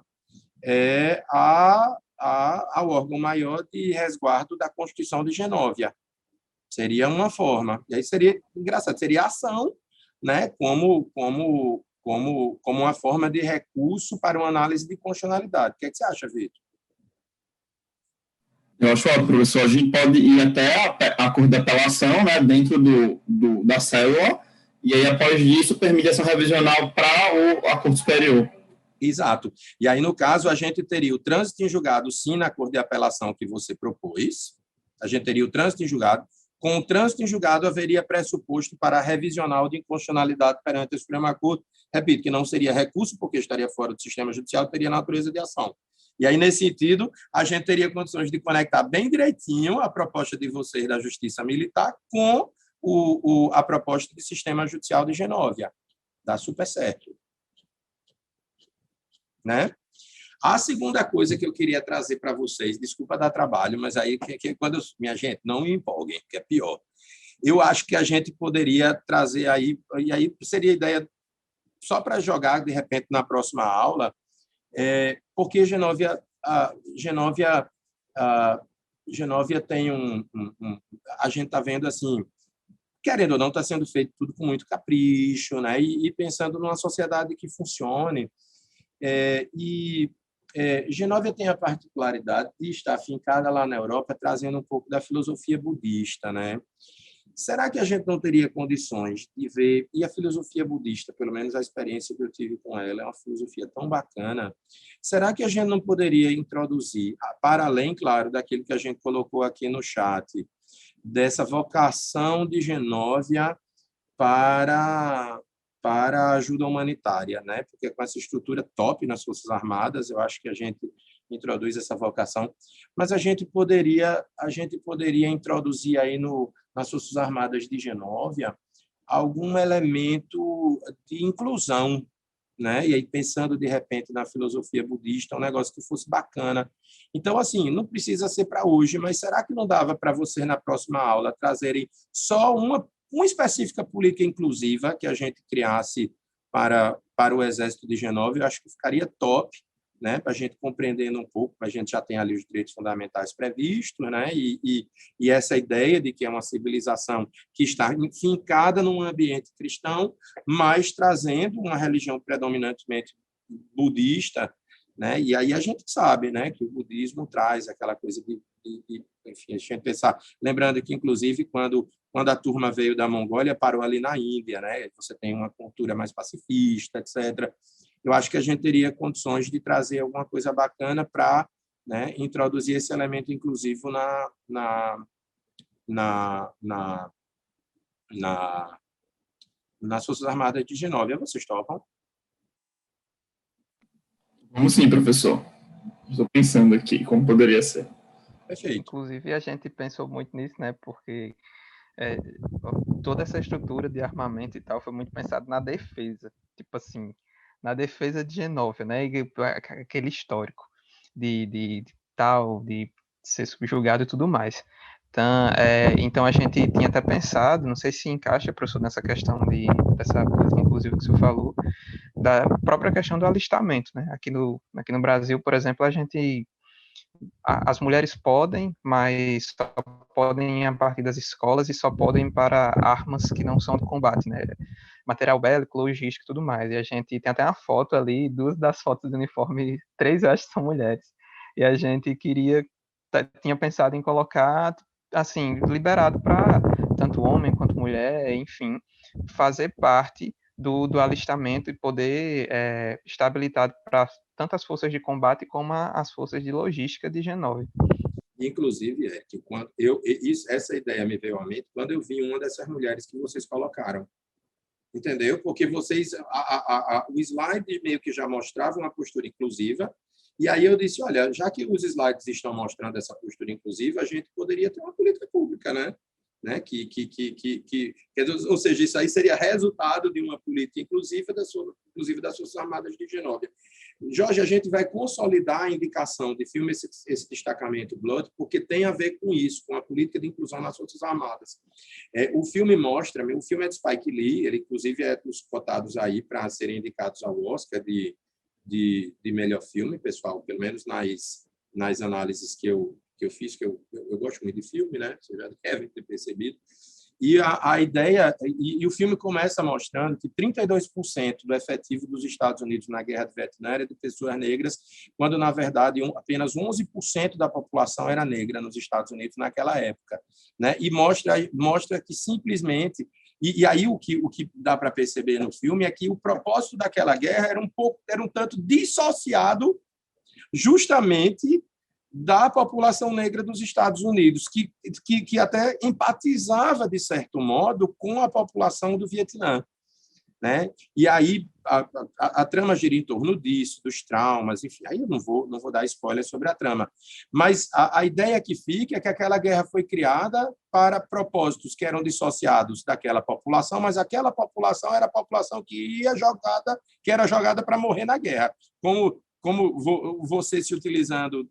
ao órgão maior de resguardo da Constituição de Genóvia. Seria uma forma. E aí seria engraçado, seria ação, né, como uma forma de recurso para uma análise de constitucionalidade. O que é que você acha, Vitor? Eu acho, professor, a gente pode ir até a Corte de Apelação, né, dentro da célula, e aí, após isso, permite essa revisional para a Corte Superior. Exato. E aí, no caso, a gente teria o trânsito em julgado, sim, na Corte de Apelação que você propôs. A gente teria o trânsito em julgado. Com o trânsito em julgado, haveria pressuposto para a revisional de inconstitucionalidade perante a Suprema Corte. Repito, que não seria recurso, porque estaria fora do sistema judicial, teria natureza de ação. E aí, nesse sentido, a gente teria condições de conectar bem direitinho a proposta de vocês da Justiça Militar com a proposta do Sistema Judicial de Genóvia. Dá super certo. Né? A segunda coisa que eu queria trazer para vocês, desculpa dar trabalho, mas aí quando minha gente, não me empolguem, que é pior. Eu acho que a gente poderia trazer aí, e aí seria ideia só para jogar, de repente, na próxima aula, porque Genóvia tem a gente está vendo assim, querendo ou não, está sendo feito tudo com muito capricho, né? E pensando numa sociedade que funcione. Genóvia tem a particularidade de estar afincada lá na Europa, trazendo um pouco da filosofia budista, né? Será que a gente não teria condições de ver, e a filosofia budista, pelo menos a experiência que eu tive com ela, é uma filosofia tão bacana, será que a gente não poderia introduzir, para além, claro, daquilo que a gente colocou aqui no chat, dessa vocação de Genóvia para a ajuda humanitária, né? Porque com essa estrutura top nas Forças Armadas, eu acho que a gente introduz essa vocação, mas a gente poderia introduzir aí nas Forças Armadas de Genóvia algum elemento de inclusão, né? E aí pensando de repente na filosofia budista, um negócio que fosse bacana. Então, assim, não precisa ser para hoje, mas será que não dava para você na próxima aula trazerem só uma específica política inclusiva que a gente criasse para o Exército de Genóvia? Eu acho que ficaria top, né, para a gente compreendendo um pouco, a gente já tem ali os direitos fundamentais previstos, né, e essa ideia de que é uma civilização que está fincada num ambiente cristão, mas trazendo uma religião predominantemente budista, né, e aí a gente sabe, né, que o budismo traz aquela coisa enfim, a gente pensar, lembrando que, inclusive, quando a turma veio da Mongólia, parou ali na Índia, né, você tem uma cultura mais pacifista, etc., eu acho que a gente teria condições de trazer alguma coisa bacana para né, introduzir esse elemento inclusivo na, na, na, nas Forças Armadas de G9. Vocês topam? Vamos sim, professor. Estou pensando aqui como poderia ser. Perfeito. Inclusive, a gente pensou muito nisso, né? Porque toda essa estrutura de armamento e tal foi muito pensado na defesa. Tipo assim, na defesa de Genóvia, né? E aquele histórico de tal, de ser subjugado e tudo mais. Então a gente tinha até pensado, não sei se encaixa, professor, nessa questão dessa coisa, inclusive, que o senhor falou, da própria questão do alistamento, né? Aqui no Brasil, por exemplo, as mulheres podem, mas só podem a partir das escolas e só podem para armas que não são de combate, né? Material bélico, logística e tudo mais. E a gente tem até uma foto ali, 2 das fotos do uniforme, 3 eu acho que são mulheres. E a gente tinha pensado em colocar, assim, liberado para tanto homem quanto mulher, enfim, fazer parte do alistamento e poder estar habilitado para tanto as forças de combate como as forças de logística de G9. Inclusive, que quando essa ideia me veio à mente quando eu vi uma dessas mulheres que vocês colocaram. Entendeu? Porque vocês, o slide meio que já mostrava uma postura inclusiva, e aí eu disse, olha, já que os slides estão mostrando essa postura inclusiva, a gente poderia ter uma política pública, né? Ou seja, isso aí seria resultado de uma política inclusiva inclusive das Forças Armadas de Genóvia. Jorge, a gente vai consolidar a indicação de filme, esse destacamento Blood, porque tem a ver com isso, com a política de inclusão nas Forças Armadas. O filme é de Spike Lee, ele inclusive é dos cotados aí para serem indicados ao Oscar de melhor filme, pessoal, pelo menos nas análises que eu fiz, que eu gosto muito de filme, né? Vocês já devem ter percebido. E a ideia, e o filme começa mostrando que 32% do efetivo dos Estados Unidos na Guerra do Vietnã era de pessoas negras, quando, na verdade, apenas 11% da população era negra nos Estados Unidos naquela época, né? E mostra que simplesmente... E aí o que dá para perceber no filme é que o propósito daquela guerra era um tanto dissociado justamente da população negra dos Estados Unidos, que até empatizava, de certo modo, com a população do Vietnã, né? E aí a trama gira em torno disso, dos traumas, enfim, aí eu não vou dar spoiler sobre a trama, mas a ideia que fica é que aquela guerra foi criada para propósitos que eram dissociados daquela população, mas aquela população era a população que era jogada para morrer na guerra, como você se utilizando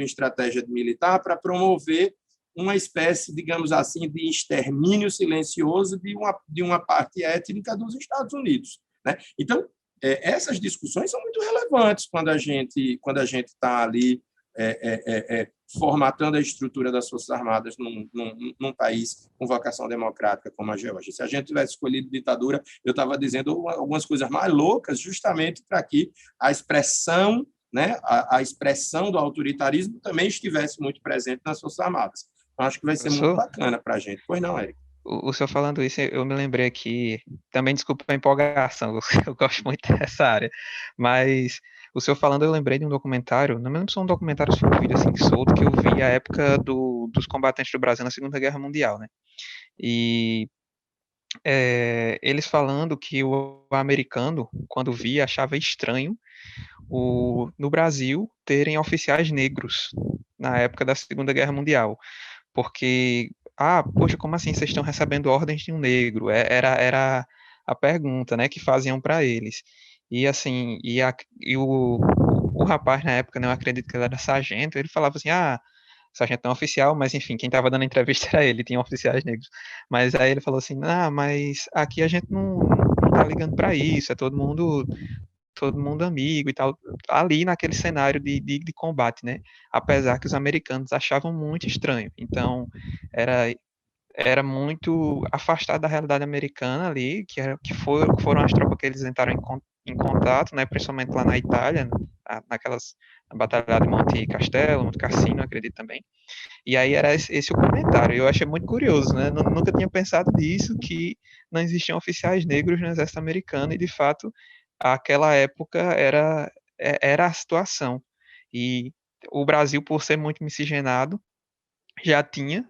em estratégia militar para promover uma espécie, digamos assim, de extermínio silencioso de uma parte étnica dos Estados Unidos, né? Então, essas discussões são muito relevantes quando a gente está ali formatando a estrutura das Forças Armadas num país com vocação democrática como a Geórgia. Se a gente tivesse escolhido ditadura, eu estava dizendo algumas coisas mais loucas, justamente para que a expressão, né, a expressão do autoritarismo também estivesse muito presente nas Forças Armadas. Então, acho que vai ser muito bacana para a gente. Pois não, Érico? O senhor falando isso, eu me lembrei aqui, também desculpa a empolgação, eu gosto muito dessa área, mas o senhor falando, eu lembrei de um documentário, não me lembro se é um documentário, se foi um vídeo assim solto, que eu vi a época dos combatentes do Brasil na Segunda Guerra Mundial, né? E eles falando que o americano, quando via, achava estranho no Brasil terem oficiais negros na época da Segunda Guerra Mundial, porque poxa, como assim vocês estão recebendo ordens de um negro? Era a pergunta, né, que faziam para eles. E assim, o rapaz na época, né, eu acredito que ele era sargento, ele falava assim, sargento não oficial, mas enfim, quem estava dando a entrevista era ele, tinha oficiais negros. Mas aí ele falou assim, mas aqui a gente não tá ligando para isso, é todo mundo amigo e tal, ali naquele cenário de combate, né? Apesar que os americanos achavam muito estranho. Então, era muito afastado da realidade americana ali, que foram as tropas que eles entraram em contato, né? Principalmente lá na Itália, na Batalha de Monte Castelo, Monte Cassino, acredito também. E aí era esse o comentário. Eu achei muito curioso, né? Nunca tinha pensado nisso, que não existiam oficiais negros no exército americano, e de fato aquela época era a situação. E o Brasil, por ser muito miscigenado, já tinha,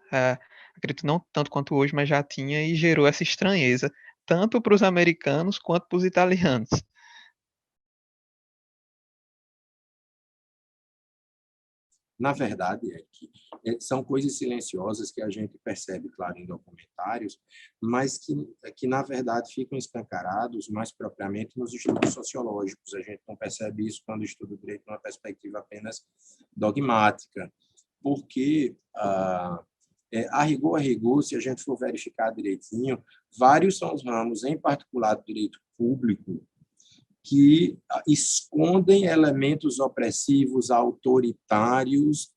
acredito não tanto quanto hoje, mas já tinha e gerou essa estranheza, tanto para os americanos quanto para os italianos. Na verdade, é que são coisas silenciosas que a gente percebe, claro, em documentários, mas que na verdade, ficam escancarados mais propriamente nos estudos sociológicos. A gente não percebe isso quando estuda o direito numa perspectiva apenas dogmática, porque, a rigor, se a gente for verificar direitinho, vários são os ramos, em particular do direito público, que escondem elementos opressivos, autoritários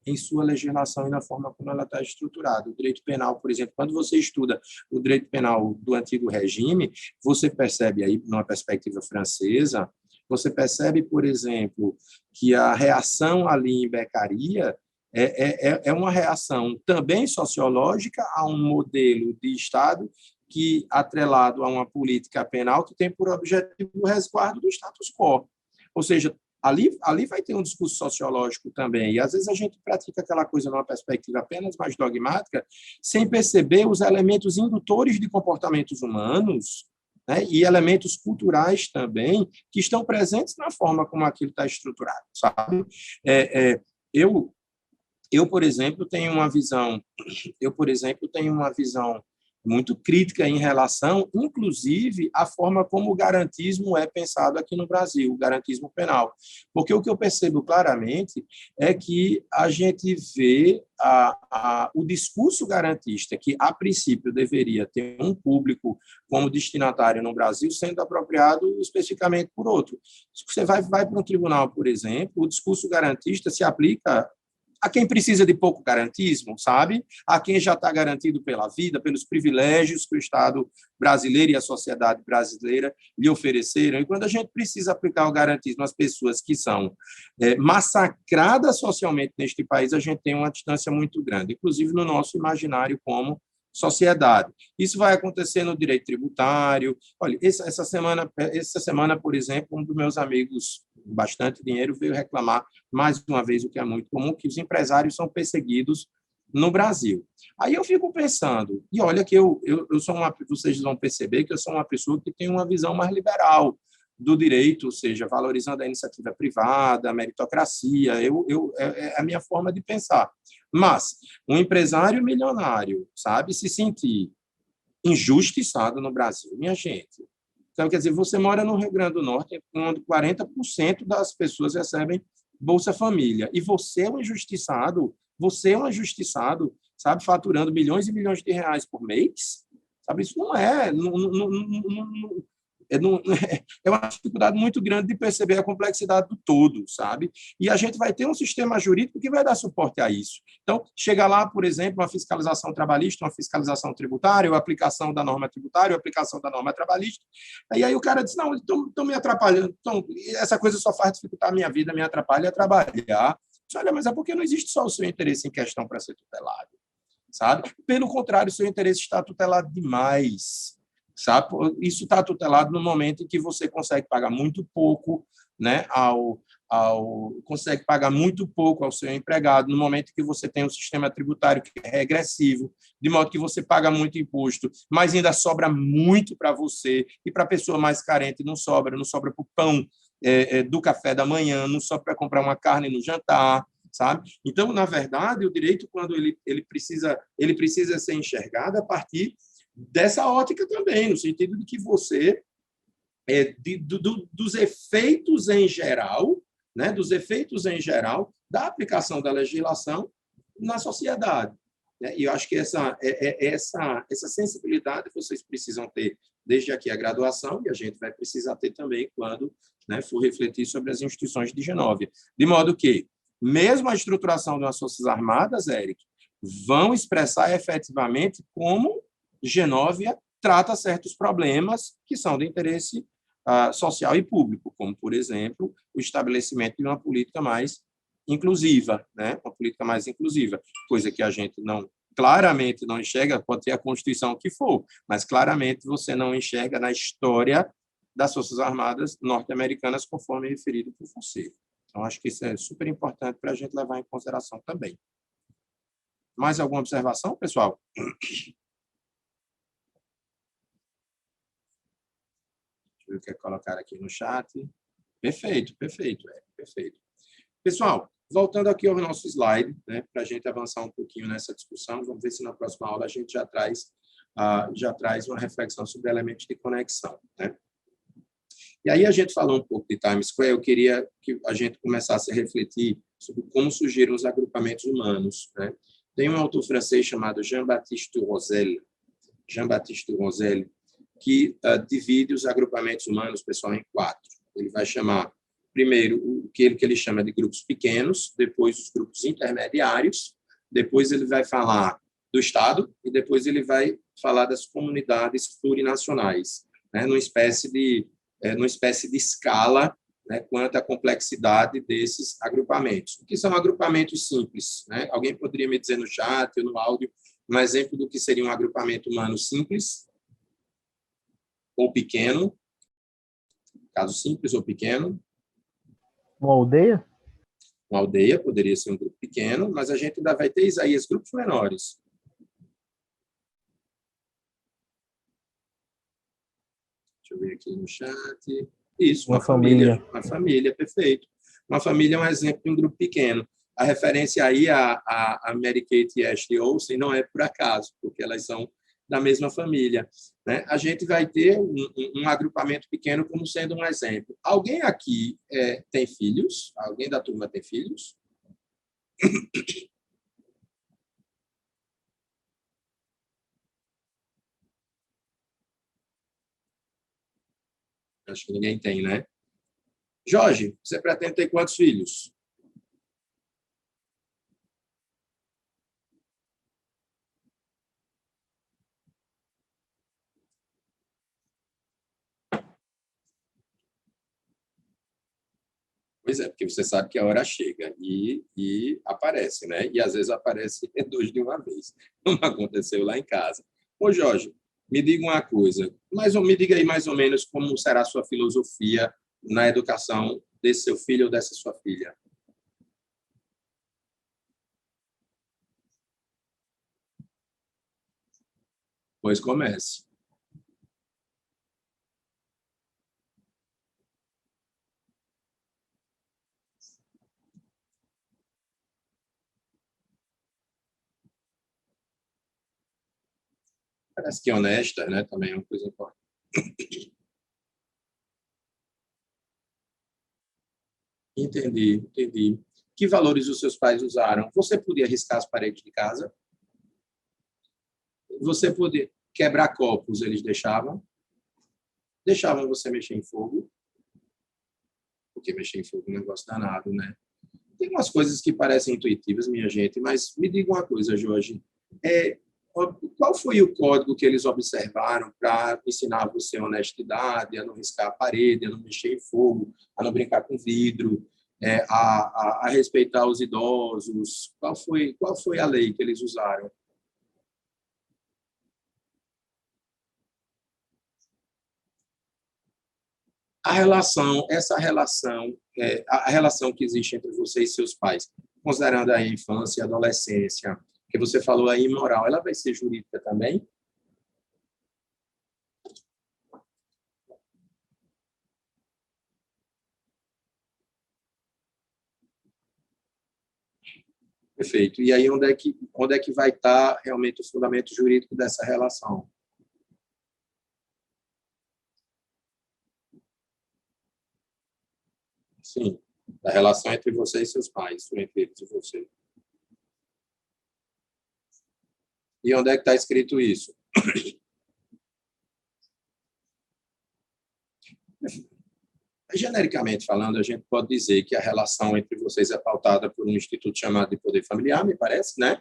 em sua legislação e na forma como ela está estruturada. O direito penal, por exemplo, quando você estuda o direito penal do antigo regime, você percebe aí, numa perspectiva francesa, você percebe, por exemplo, que a reação ali em Beccaria é uma reação também sociológica a um modelo de Estado que, atrelado a uma política penal que tem por objetivo o resguardo do status quo. Ou seja, ali vai ter um discurso sociológico também, e às vezes a gente pratica aquela coisa numa perspectiva apenas mais dogmática, sem perceber os elementos indutores de comportamentos humanos, né, e elementos culturais também, que estão presentes na forma como aquilo está estruturado, sabe? Por exemplo, tenho uma visão muito crítica em relação, inclusive, à forma como o garantismo é pensado aqui no Brasil, o garantismo penal. Porque o que eu percebo claramente é que a gente vê o discurso garantista, que, a princípio, deveria ter um público como destinatário no Brasil, sendo apropriado especificamente por outro. Se você vai para um tribunal, por exemplo, o discurso garantista se aplica a quem precisa de pouco garantismo, sabe? A quem já está garantido pela vida, pelos privilégios que o Estado brasileiro e a sociedade brasileira lhe ofereceram. E quando a gente precisa aplicar o garantismo às pessoas que são massacradas socialmente neste país, a gente tem uma distância muito grande, inclusive no nosso imaginário como sociedade. Isso vai acontecer no direito tributário. Olha, essa semana, por exemplo, um dos meus amigos, bastante dinheiro, veio reclamar, mais uma vez, o que é muito comum, que os empresários são perseguidos no Brasil. Aí eu fico pensando, e olha que eu sou vocês vão perceber que eu sou uma pessoa que tem uma visão mais liberal do direito, ou seja, valorizando a iniciativa privada, a meritocracia, é a minha forma de pensar. Mas um empresário milionário, sabe, se sentir injustiçado no Brasil, minha gente. Então, quer dizer, você mora no Rio Grande do Norte, onde 40% das pessoas recebem Bolsa Família, e você é um injustiçado, sabe, faturando milhões e milhões de reais por mês, sabe, isso não é... É uma dificuldade muito grande de perceber a complexidade do todo, sabe? E a gente vai ter um sistema jurídico que vai dar suporte a isso. Então, chega lá, por exemplo, uma fiscalização trabalhista, uma fiscalização tributária, a aplicação da norma tributária, a aplicação da norma trabalhista, e aí o cara diz, não, estão me atrapalhando, essa coisa só faz dificultar a minha vida, me atrapalha a trabalhar. Olha, mas é porque não existe só o seu interesse em questão para ser tutelado, sabe? Pelo contrário, o seu interesse está tutelado demais, sabe? Isso está tutelado no momento em que você consegue pagar muito pouco, né, consegue pagar muito pouco ao seu empregado, no momento em que você tem um sistema tributário que é regressivo, de modo que você paga muito imposto, mas ainda sobra muito para você, e para a pessoa mais carente não sobra para o pão do café da manhã, não sobra para comprar uma carne no jantar, sabe? Então, na verdade, o direito, quando ele precisa ser enxergado a partir dessa ótica também, no sentido de que você, dos efeitos em geral, né, da aplicação da legislação na sociedade. E eu acho que essa sensibilidade vocês precisam ter desde aqui a graduação, e a gente vai precisar ter também quando, né, for refletir sobre as instituições de Genóvia. De modo que, mesmo a estruturação das Forças Armadas, Éric, vão expressar efetivamente como Genóvia trata certos problemas que são de interesse social e público, como, por exemplo, o estabelecimento de uma política mais inclusiva, né? Uma política mais inclusiva, coisa que a gente claramente não enxerga, pode ter a Constituição que for, mas claramente você não enxerga na história das Forças Armadas norte-americanas, conforme referido por você. Então, acho que isso é super importante para a gente levar em consideração também. Mais alguma observação, pessoal? Deixa eu ver o que colocar aqui no chat. Perfeito, perfeito, perfeito. Pessoal, voltando aqui ao nosso slide, né, para a gente avançar um pouquinho nessa discussão, vamos ver se na próxima aula a gente já traz uma reflexão sobre elementos de conexão, né? E aí a gente falou um pouco de Times Square, eu queria que a gente começasse a refletir sobre como surgiram os agrupamentos humanos, né? Tem um autor francês chamado Jean-Baptiste Rosel, que divide os agrupamentos humanos, pessoal, em 4. Ele vai chamar, primeiro, o que ele chama de grupos pequenos, depois os grupos intermediários, depois ele vai falar do Estado e depois ele vai falar das comunidades plurinacionais, né, numa espécie de escala, né, quanto à complexidade desses agrupamentos. O que são agrupamentos simples, né? Alguém poderia me dizer no chat ou no áudio um exemplo do que seria um agrupamento humano simples ou pequeno? Caso simples ou pequeno? Uma aldeia? Uma aldeia poderia ser um grupo pequeno, mas a gente ainda vai ter, Isaías, grupos menores. Deixa eu ver aqui no chat. Isso, uma família. Uma família, perfeito. Uma família é um exemplo de um grupo pequeno. A referência aí a Mary Kate e Ashley Olsen não é por acaso, porque elas são da mesma família, né? A gente vai ter um agrupamento pequeno como sendo um exemplo. Alguém aqui tem filhos? Alguém da turma tem filhos? Acho que ninguém tem, né? Jorge, você pretende ter quantos filhos? Pois é, porque você sabe que a hora chega e aparece, né? E às vezes aparece 2 de uma vez, como aconteceu lá em casa. Ô, Jorge, me diga uma coisa, me diga aí mais ou menos como será a sua filosofia na educação desse seu filho ou dessa sua filha. Pois comece. Parece que honesta, né? Também é uma coisa importante. Entendi. Que valores os seus pais usaram? Você podia riscar as paredes de casa? Você podia quebrar copos, eles deixavam? Deixavam você mexer em fogo? Porque mexer em fogo é um negócio danado, né? Tem umas coisas que parecem intuitivas, minha gente, mas me diga uma coisa, Jorge. Qual foi o código que eles observaram para ensinar você a honestidade, a não riscar a parede, a não mexer em fogo, a não brincar com vidro, a respeitar os idosos? Qual foi a lei que eles usaram? A relação que existe entre você e seus pais, considerando a infância e a adolescência, que você falou aí moral, ela vai ser jurídica também? Perfeito. E aí onde é que vai estar realmente o fundamento jurídico dessa relação? Sim, da relação entre você e seus pais, entre eles e você. E onde é que está escrito isso? Genericamente falando, a gente pode dizer que a relação entre vocês é pautada por um instituto chamado de poder familiar, me parece, né?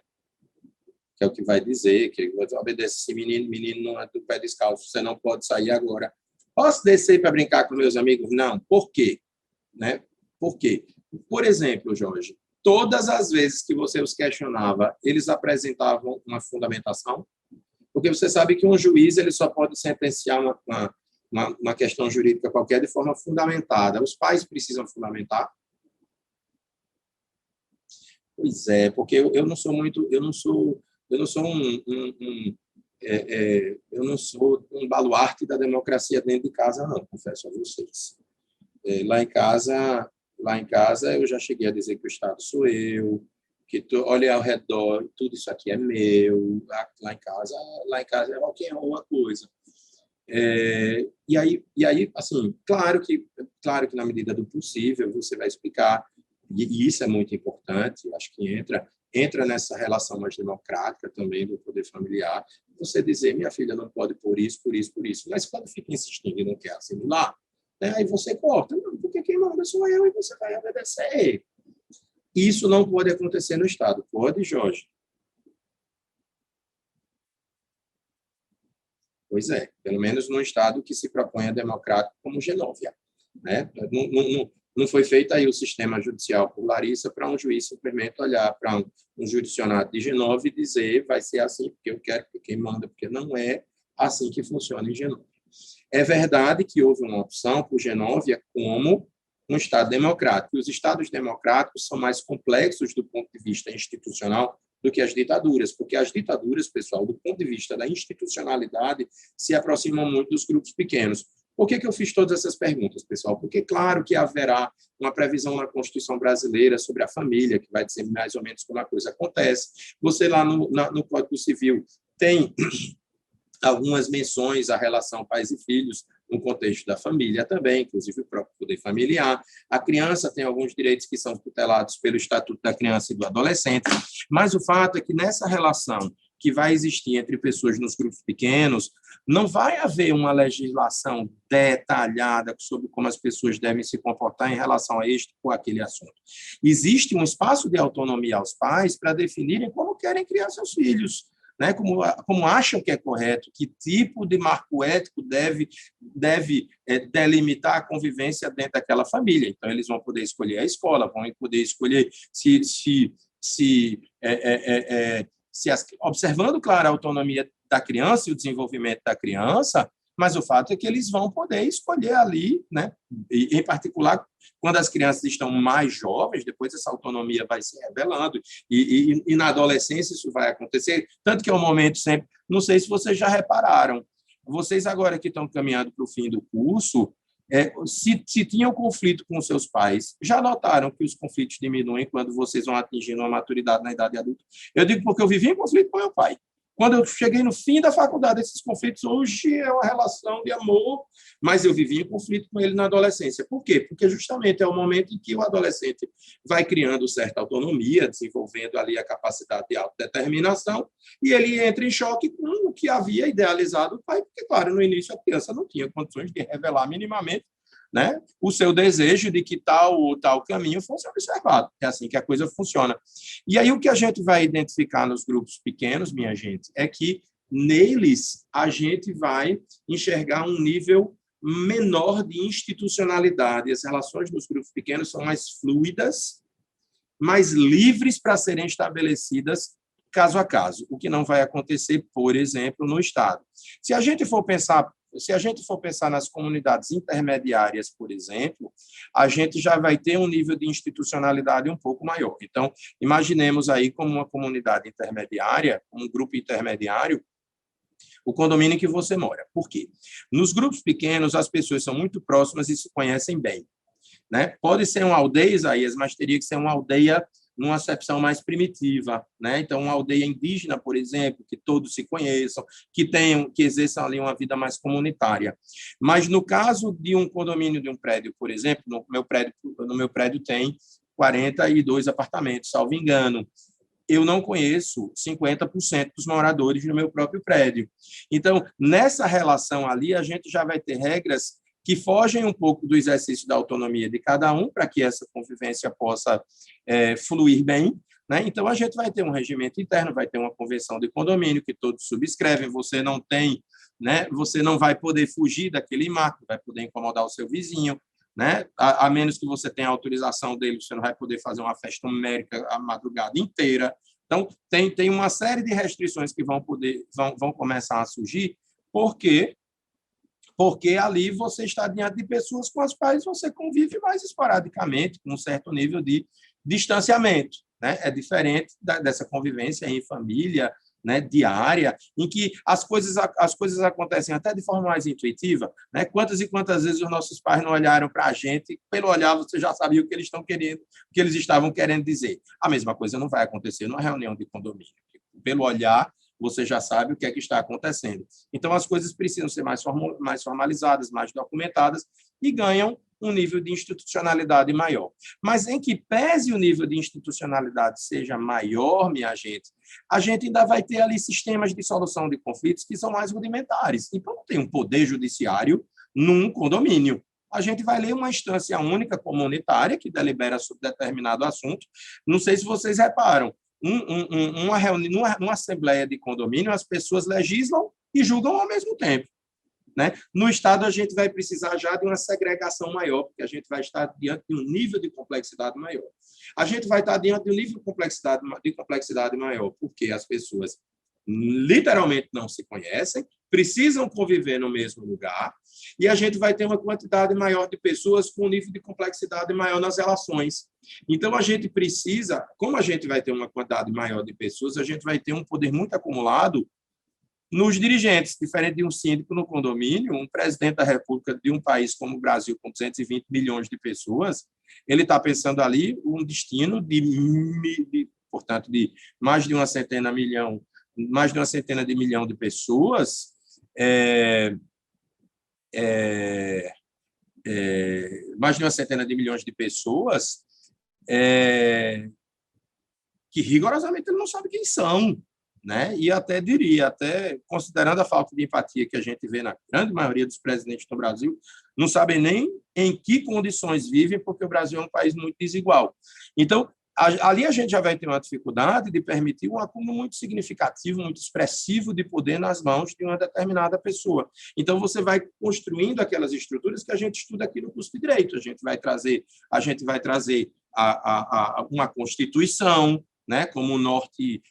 Que é o que vai dizer, que obedece esse menino não é do pé descalço, você não pode sair agora. Posso descer para brincar com meus amigos? Não. Por quê? Né? Por quê? Por exemplo, Jorge, todas as vezes que você os questionava, eles apresentavam uma fundamentação? Porque você sabe que um juiz ele só pode sentenciar uma questão jurídica qualquer de forma fundamentada. Os pais precisam fundamentar? Pois é, porque eu não sou muito, eu não sou eu não sou um baluarte da democracia dentro de casa, não, confesso a vocês. Lá em casa eu já cheguei a dizer que o Estado sou eu, que olha ao redor, tudo isso aqui é meu. Lá em casa é qualquer uma coisa. E aí, assim, claro que na medida do possível você vai explicar, e isso é muito importante, acho que entra nessa relação mais democrática também do poder familiar, você dizer, minha filha não pode por isso, por isso, por isso, mas quando fica insistindo e não quer assimilar, né, aí você corta, não, porque quem manda sou eu e você vai obedecer. Isso não pode acontecer no Estado, pode, Jorge? Pois é, pelo menos num Estado que se propõe a democrático como Genóvia. Né? Não foi feito aí o sistema judicial por Larissa para um juiz simplesmente olhar para um judicionado de Genóvia e dizer vai ser assim porque eu quero, porque quem manda, porque não é assim que funciona em Genóvia. É verdade que houve uma opção por Genóvia como um Estado democrático. E os Estados democráticos são mais complexos do ponto de vista institucional do que as ditaduras, porque as ditaduras, pessoal, do ponto de vista da institucionalidade, se aproximam muito dos grupos pequenos. Por que eu fiz todas essas perguntas, pessoal? Porque, claro, que haverá uma previsão na Constituição brasileira sobre a família, que vai dizer mais ou menos como a coisa acontece. Você lá no Código Civil tem algumas menções à relação pais e filhos no contexto da família também, inclusive o próprio poder familiar. A criança tem alguns direitos que são tutelados pelo Estatuto da Criança e do Adolescente, mas o fato é que nessa relação que vai existir entre pessoas nos grupos pequenos, não vai haver uma legislação detalhada sobre como as pessoas devem se comportar em relação a este ou aquele assunto. Existe um espaço de autonomia aos pais para definirem como querem criar seus filhos, né? Como acham que é correto, que tipo de marco ético deve delimitar a convivência dentro daquela família. Então, eles vão poder escolher a escola, vão poder escolher observando, claro, a autonomia da criança e o desenvolvimento da criança, mas o fato é que eles vão poder escolher ali, né? E, em particular, quando as crianças estão mais jovens, depois essa autonomia vai se revelando, e na adolescência isso vai acontecer, tanto que é um momento sempre, não sei se vocês já repararam, vocês agora que estão caminhando para o fim do curso, se tinham conflito com seus pais, já notaram que os conflitos diminuem quando vocês vão atingindo uma maturidade na idade adulta? Eu digo porque eu vivi em conflito com meu pai. Quando eu cheguei no fim da faculdade, esses conflitos hoje é uma relação de amor, mas eu vivi em conflito com ele na adolescência. Por quê? Porque justamente é o momento em que o adolescente vai criando certa autonomia, desenvolvendo ali a capacidade de autodeterminação, e ele entra em choque com o que havia idealizado o pai, porque, claro, no início a criança não tinha condições de revelar minimamente, né, o seu desejo de que tal caminho fosse observado. É assim que a coisa funciona. E aí o que a gente vai identificar nos grupos pequenos, minha gente, é que neles a gente vai enxergar um nível menor de institucionalidade. As relações nos grupos pequenos são mais fluidas, mais livres para serem estabelecidas caso a caso, o que não vai acontecer, por exemplo, no Estado. Se a gente for pensar nas comunidades intermediárias, por exemplo, a gente já vai ter um nível de institucionalidade um pouco maior. Então, imaginemos aí como uma comunidade intermediária, um grupo intermediário, o condomínio em que você mora. Por quê? Nos grupos pequenos, as pessoas são muito próximas e se conhecem bem, né? Pode ser uma aldeia, Isaías, mas teria que ser uma aldeia numa acepção mais primitiva, né? Então, uma aldeia indígena, por exemplo, que todos se conheçam, que exerçam ali uma vida mais comunitária. Mas no caso de um condomínio de um prédio, por exemplo, no meu prédio tem 42 apartamentos, salvo engano. Eu não conheço 50% dos moradores no meu próprio prédio. Então, nessa relação ali, a gente já vai ter regras que fogem um pouco do exercício da autonomia de cada um, para que essa convivência possa fluir bem, né? Então, a gente vai ter um regimento interno, vai ter uma convenção de condomínio que todos subscrevem, você não tem, né? Você não vai poder fugir daquele marco, vai poder incomodar o seu vizinho, né? A menos que você tenha autorização dele, você não vai poder fazer uma festa homérica a madrugada inteira. Então, tem uma série de restrições que vão começar a surgir, porque ali você está diante de pessoas com as quais você convive mais esporadicamente, com um certo nível de distanciamento, né? É diferente dessa convivência em família, né, diária, em que as coisas acontecem até de forma mais intuitiva, né? Quantas e quantas vezes os nossos pais não olharam para a gente, pelo olhar você já sabia o que eles estão querendo, o que eles estavam querendo dizer. A mesma coisa não vai acontecer numa reunião de condomínio. Pelo olhar, você já sabe o que é que está acontecendo. Então, as coisas precisam ser mais formalizadas, mais documentadas e ganham um nível de institucionalidade maior. Mas em que pese o nível de institucionalidade seja maior, minha gente, a gente ainda vai ter ali sistemas de solução de conflitos que são mais rudimentares. Então, não tem um poder judiciário num condomínio. A gente vai ler uma instância única comunitária que delibera sobre determinado assunto. Não sei se vocês reparam, numa assembleia de condomínio, as pessoas legislam e julgam ao mesmo tempo, né? No Estado, a gente vai precisar já de uma segregação maior, porque a gente vai estar diante de um nível de complexidade maior. A gente vai estar diante de um nível de complexidade maior, porque as pessoas literalmente não se conhecem, precisam conviver no mesmo lugar, e a gente vai ter uma quantidade maior de pessoas com um nível de complexidade maior nas relações. Então, a gente precisa, como a gente vai ter uma quantidade maior de pessoas, a gente vai ter um poder muito acumulado nos dirigentes, diferente de um síndico no condomínio, um presidente da República de um país como o Brasil, com 220 milhões de pessoas, ele está pensando ali um destino portanto, de mais de uma centena de milhão de pessoas, mais de uma centena de milhões de pessoas, que rigorosamente ele não sabe quem são, né? E até considerando a falta de empatia que a gente vê na grande maioria dos presidentes do Brasil, não sabem nem em que condições vivem, porque o Brasil é um país muito desigual. Então, ali a gente já vai ter uma dificuldade de permitir um acúmulo muito significativo, muito expressivo de poder nas mãos de uma determinada pessoa. Então, você vai construindo aquelas estruturas que a gente estuda aqui no curso de Direito. A gente vai trazer uma Constituição, né, como um norte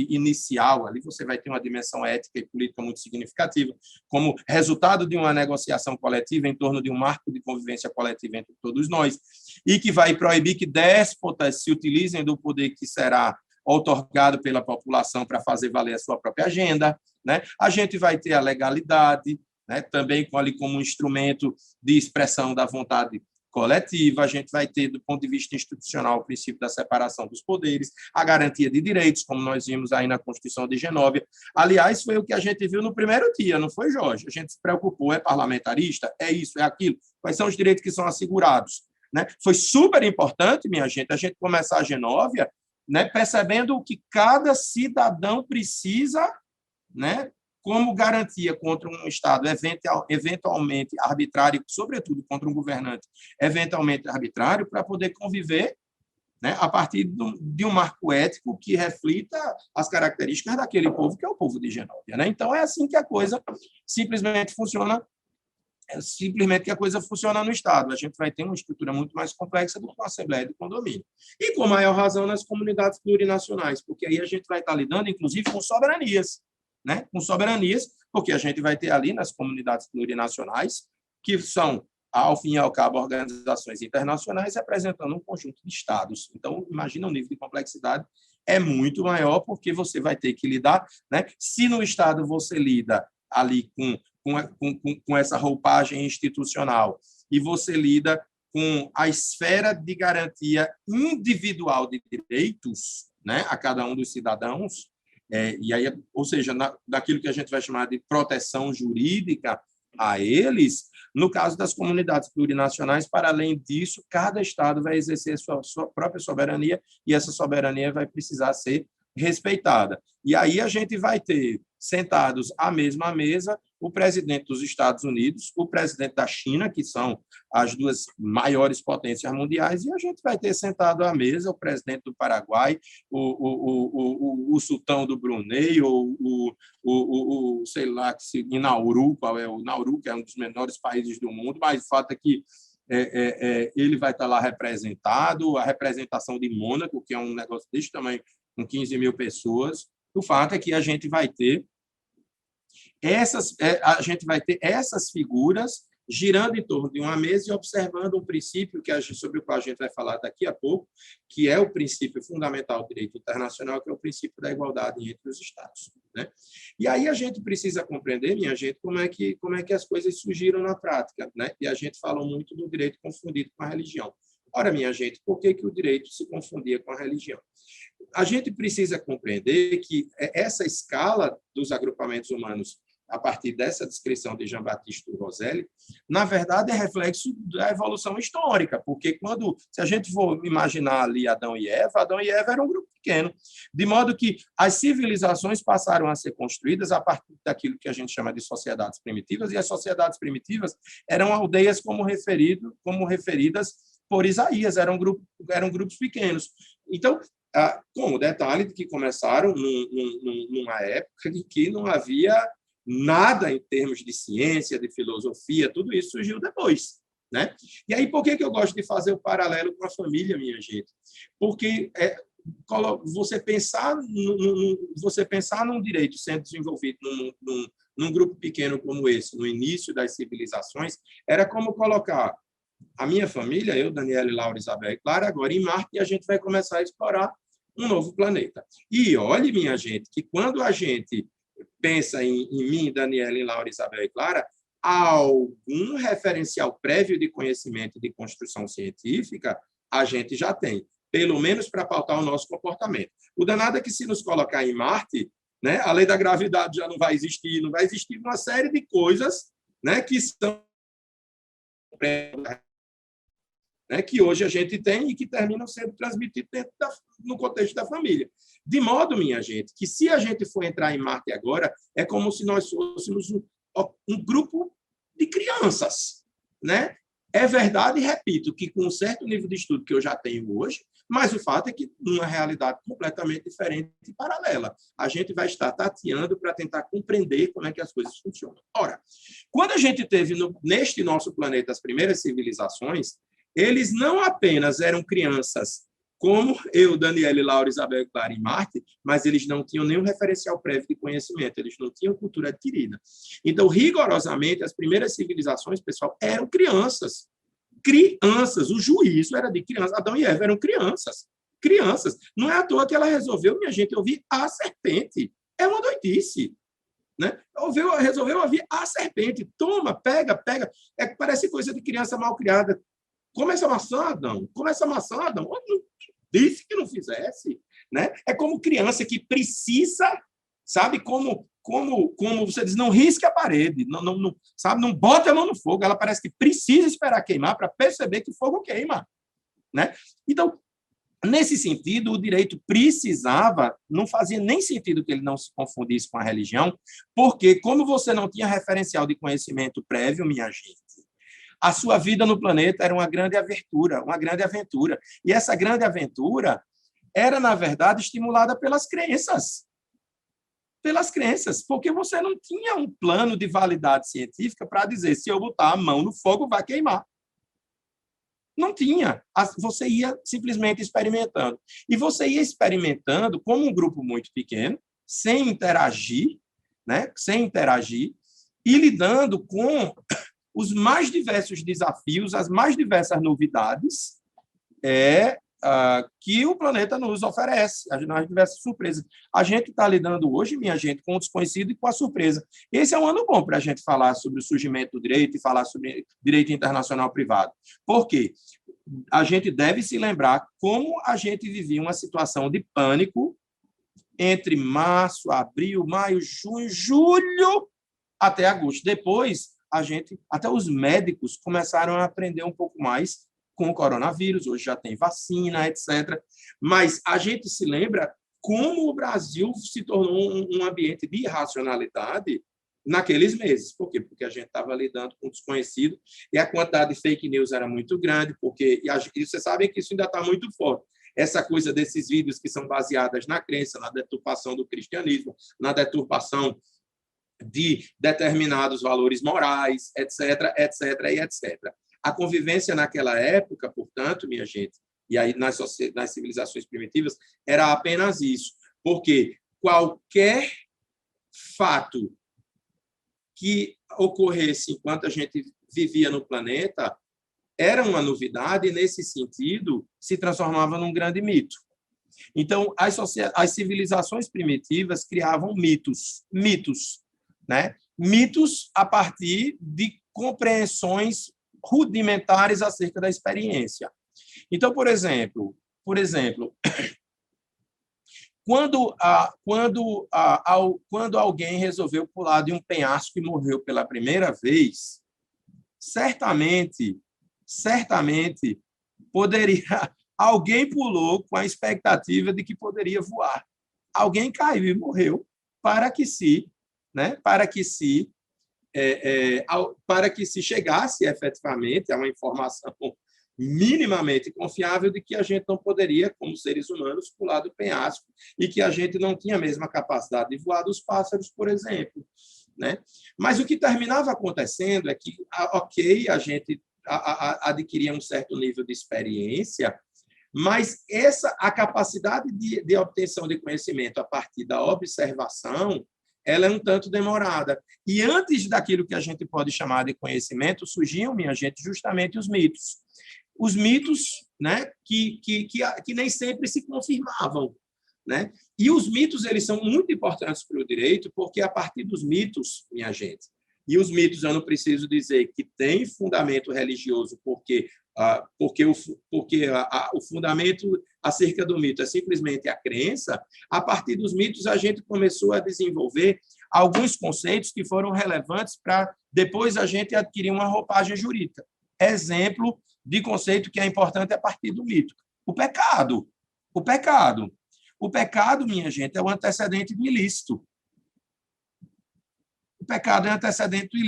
inicial. Ali você vai ter uma dimensão ética e política muito significativa, como resultado de uma negociação coletiva em torno de um marco de convivência coletiva entre todos nós, e que vai proibir que déspotas se utilizem do poder que será outorgado pela população para fazer valer a sua própria agenda, né? A gente vai ter a legalidade, né, também ali como um instrumento de expressão da vontade coletiva. A gente vai ter, do ponto de vista institucional, o princípio da separação dos poderes, a garantia de direitos, como nós vimos aí na Constituição de Genóvia. Aliás, foi o que a gente viu no primeiro dia, não foi, Jorge? A gente se preocupou, é parlamentarista? É isso, é aquilo? Quais são os direitos que são assegurados? Né? Foi super importante, minha gente, a gente começar a Genóvia, né, percebendo o que cada cidadão precisa, né, como garantia contra um Estado eventualmente arbitrário, sobretudo contra um governante eventualmente arbitrário, para poder conviver, né, a partir de um marco ético que reflita as características daquele povo, que é o povo de Genóvia, né? Então, é assim que a coisa simplesmente funciona no Estado. A gente vai ter uma estrutura muito mais complexa do que uma Assembleia de Condomínio. E com maior razão nas comunidades plurinacionais, porque aí a gente vai estar lidando, inclusive, com soberanias, né? Com soberanias, porque a gente vai ter ali nas comunidades plurinacionais, que são, ao fim e ao cabo, organizações internacionais representando um conjunto de estados. Então, imagina o nível de complexidade é muito maior, porque você vai ter que lidar, né? Se no Estado você lida ali com essa roupagem institucional e você lida com a esfera de garantia individual de direitos, né, a cada um dos cidadãos, e aí, ou seja, daquilo que a gente vai chamar de proteção jurídica a eles, no caso das comunidades plurinacionais, para além disso, cada Estado vai exercer sua própria soberania e essa soberania vai precisar ser respeitada. E aí a gente vai ter sentados à mesma mesa o presidente dos Estados Unidos, o presidente da China, que são as duas maiores potências mundiais, e a gente vai ter sentado à mesa o presidente do Paraguai, o sultão do Brunei, ou sei lá, Nauru, Nauru, que é um dos menores países do mundo, mas o fato é que ele vai estar lá representado, a representação de Mônaco, que é um negócio desse tamanho, com 15 mil pessoas. O fato é que a gente vai ter essas figuras girando em torno de uma mesa e observando um princípio sobre o qual a gente vai falar daqui a pouco, que é o princípio fundamental do direito internacional, que é o princípio da igualdade entre os Estados, né? E aí a gente precisa compreender, minha gente, como é que as coisas surgiram na prática, né? E a gente fala muito do direito confundido com a religião. Ora, minha gente, por que o direito se confundia com a religião? A gente precisa compreender que essa escala dos agrupamentos humanos, a partir dessa descrição de Jean-Baptiste Rosselli, na verdade é reflexo da evolução histórica, porque se a gente for imaginar ali Adão e Eva era um grupo pequeno, de modo que as civilizações passaram a ser construídas a partir daquilo que a gente chama de sociedades primitivas, e as sociedades primitivas eram aldeias como referidas por Isaías, eram grupos pequenos. Então, com o detalhe de que começaram numa época em que não havia nada em termos de ciência, de filosofia, tudo isso surgiu depois, né? E aí, por que eu gosto de fazer o paralelo com a família, minha gente? Porque você pensar num direito sendo desenvolvido num grupo pequeno como esse, no início das civilizações, era como colocar a minha família, eu, Daniela, Laura, Isabel e Clara, agora em Marte, e a gente vai começar a explorar um novo planeta. E olhe, minha gente, que quando a gente pensa em mim, Daniela, Laura, Isabel e Clara, algum referencial prévio de conhecimento de construção científica a gente já tem, pelo menos para pautar o nosso comportamento. O danado é que, se nos colocar em Marte, né, a lei da gravidade já não vai existir uma série de coisas, né, que são que hoje a gente tem e que terminam sendo transmitidos no contexto da família. De modo, minha gente, que se a gente for entrar em Marte agora, é como se nós fôssemos um grupo de crianças, né? É verdade, repito, que com um certo nível de estudo que eu já tenho hoje, mas o fato é que numa realidade completamente diferente e paralela. A gente vai estar tateando para tentar compreender como é que as coisas funcionam. Ora, quando a gente teve neste nosso planeta as primeiras civilizações, eles não apenas eram crianças como eu, Daniela, Laura, Isabel e Clara em Marte, mas eles não tinham nenhum referencial prévio de conhecimento, eles não tinham cultura adquirida. Então, rigorosamente, as primeiras civilizações, pessoal, eram crianças. Crianças, o juízo era de crianças. Adão e Eva eram crianças. Crianças. Não é à toa que ela resolveu, minha gente, ouvir a serpente. É uma doidice. Né? Resolveu ouvir a serpente. Toma, pega. Parece coisa de criança mal criada. Come essa maçã, Adão. Come essa maçã, Adão. Disse que não fizesse. Né? É como criança que precisa, sabe, como você diz, não risque a parede, sabe, não bote a mão no fogo. Ela parece que precisa esperar queimar para perceber que fogo queima. Né? Então, nesse sentido, o direito precisava, não fazia nem sentido que ele não se confundisse com a religião, porque, como você não tinha referencial de conhecimento prévio, minha gente, a sua vida no planeta era uma grande aventura. E essa grande aventura era, na verdade, estimulada pelas crenças. Porque você não tinha um plano de validade científica para dizer, se eu botar a mão no fogo, vai queimar. Não tinha. Você ia simplesmente experimentando. E você ia experimentando como um grupo muito pequeno, sem interagir, né? E lidando com os mais diversos desafios, as mais diversas novidades que o planeta nos oferece, as mais diversas surpresas. A gente está lidando hoje, minha gente, com o desconhecido e com a surpresa. Esse é um ano bom para a gente falar sobre o surgimento do direito e falar sobre direito internacional privado. Por quê? A gente deve se lembrar como a gente vivia uma situação de pânico entre março, abril, maio, junho, julho, até agosto. Depois, até os médicos começaram a aprender um pouco mais com o coronavírus, hoje já tem vacina, etc. Mas a gente se lembra como o Brasil se tornou um ambiente de irracionalidade naqueles meses. Por quê? Porque a gente estava lidando com o desconhecido e a quantidade de fake news era muito grande, e vocês sabem que isso ainda está muito forte. Essa coisa desses vídeos que são baseadas na crença, na deturpação do cristianismo, na deturpação de determinados valores morais, etc. A convivência naquela época, portanto, minha gente, e aí nas civilizações primitivas, era apenas isso. Porque qualquer fato que ocorresse enquanto a gente vivia no planeta era uma novidade e, nesse sentido, se transformava num grande mito. Então, as civilizações primitivas criavam mitos, né? Mitos a partir de compreensões rudimentares acerca da experiência. Então, por exemplo, quando alguém resolveu pular de um penhasco e morreu pela primeira vez, certamente alguém pulou com a expectativa de que poderia voar. Alguém caiu e morreu para que se chegasse efetivamente a uma informação minimamente confiável de que a gente não poderia, como seres humanos, pular do penhasco e que a gente não tinha a mesma capacidade de voar dos pássaros, por exemplo, né? Mas o que terminava acontecendo é que, ok, a gente adquiria um certo nível de experiência, mas a capacidade de obtenção de conhecimento a partir da observação, ela é um tanto demorada. E antes daquilo que a gente pode chamar de conhecimento, surgiam, minha gente, justamente os mitos. Os mitos, né, que nem sempre se confirmavam, né? E os mitos, eles são muito importantes para o direito, porque a partir dos mitos, minha gente, e os mitos eu não preciso dizer que tem fundamento religioso, porque o fundamento acerca do mito é simplesmente a crença. A partir dos mitos, a gente começou a desenvolver alguns conceitos que foram relevantes para depois a gente adquirir uma roupagem jurídica. Exemplo de conceito que é importante a partir do mito. O pecado. O pecado, minha gente, é o antecedente do ilícito. O pecado é antecedente do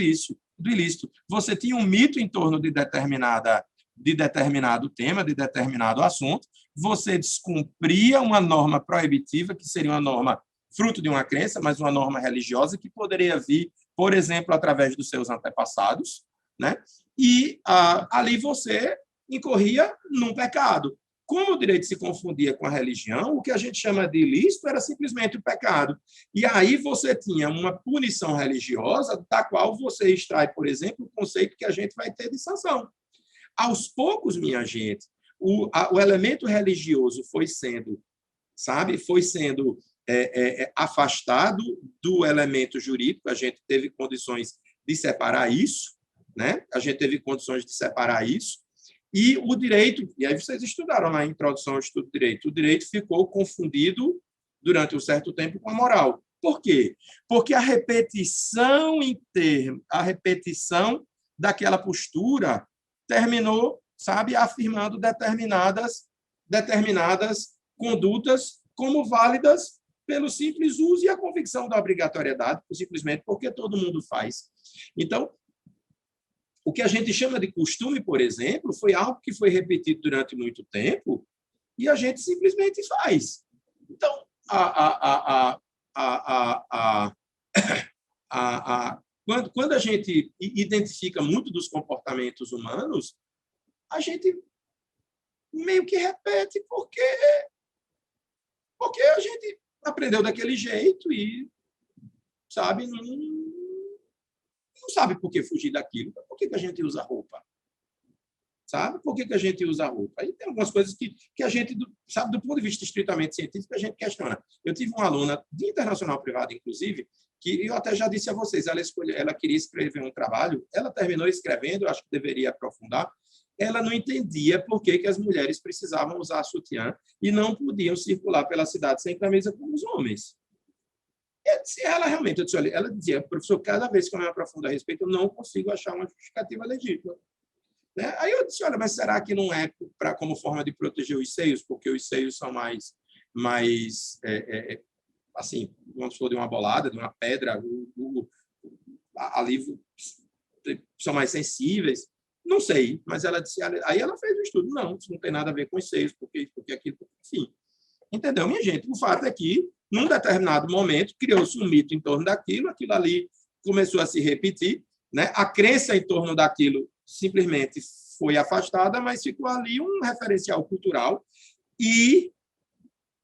ilícito. Você tinha um mito em torno de determinado tema, de determinado assunto, você descumpria uma norma proibitiva, que seria uma norma fruto de uma crença, mas uma norma religiosa, que poderia vir, por exemplo, através dos seus antepassados, né? E ali você incorria num pecado. Como o direito se confundia com a religião, o que a gente chama de ilícito era simplesmente o pecado. E aí você tinha uma punição religiosa, da qual você extrai, por exemplo, o conceito que a gente vai ter de sanção. Aos poucos, minha gente, o elemento religioso foi sendo afastado do elemento jurídico. A gente teve condições de separar isso, né? E o direito, e aí vocês estudaram na introdução ao estudo do direito, o direito ficou confundido durante um certo tempo com a moral. Por quê? Porque a repetição daquela postura terminou, afirmando determinadas condutas como válidas pelo simples uso e a convicção da obrigatoriedade, simplesmente porque todo mundo faz. Então, o que a gente chama de costume, por exemplo, foi algo que foi repetido durante muito tempo e a gente simplesmente faz. Então, quando a gente identifica muito dos comportamentos humanos, a gente meio que repete porque a gente aprendeu daquele jeito e, não sabe por que fugir daquilo. Por que a gente usa roupa? Por que a gente usa roupa? Aí tem algumas coisas que a gente, do ponto de vista estritamente científico, a gente questiona. Eu tive uma aluna de internacional privada, inclusive, que eu até já disse a vocês, ela queria escrever um trabalho, ela terminou escrevendo, eu acho que deveria aprofundar, ela não entendia por que as mulheres precisavam usar sutiã e não podiam circular pela cidade sem camisa como os homens. Ela dizia, professor, cada vez que eu me aprofundo a respeito, eu não consigo achar uma justificativa legítima. Né? Aí eu disse, olha, mas será que não é como forma de proteger os seios? Porque os seios são mais assim, quando for de uma bolada, de uma pedra, ali são mais sensíveis. Não sei, mas ela disse, aí ela fez o estudo. Não, isso não tem nada a ver com os seios, porque aquilo, enfim. Entendeu, minha gente? O fato é que, num determinado momento, criou-se um mito em torno daquilo, aquilo ali começou a se repetir, né? A crença em torno daquilo simplesmente foi afastada, mas ficou ali um referencial cultural e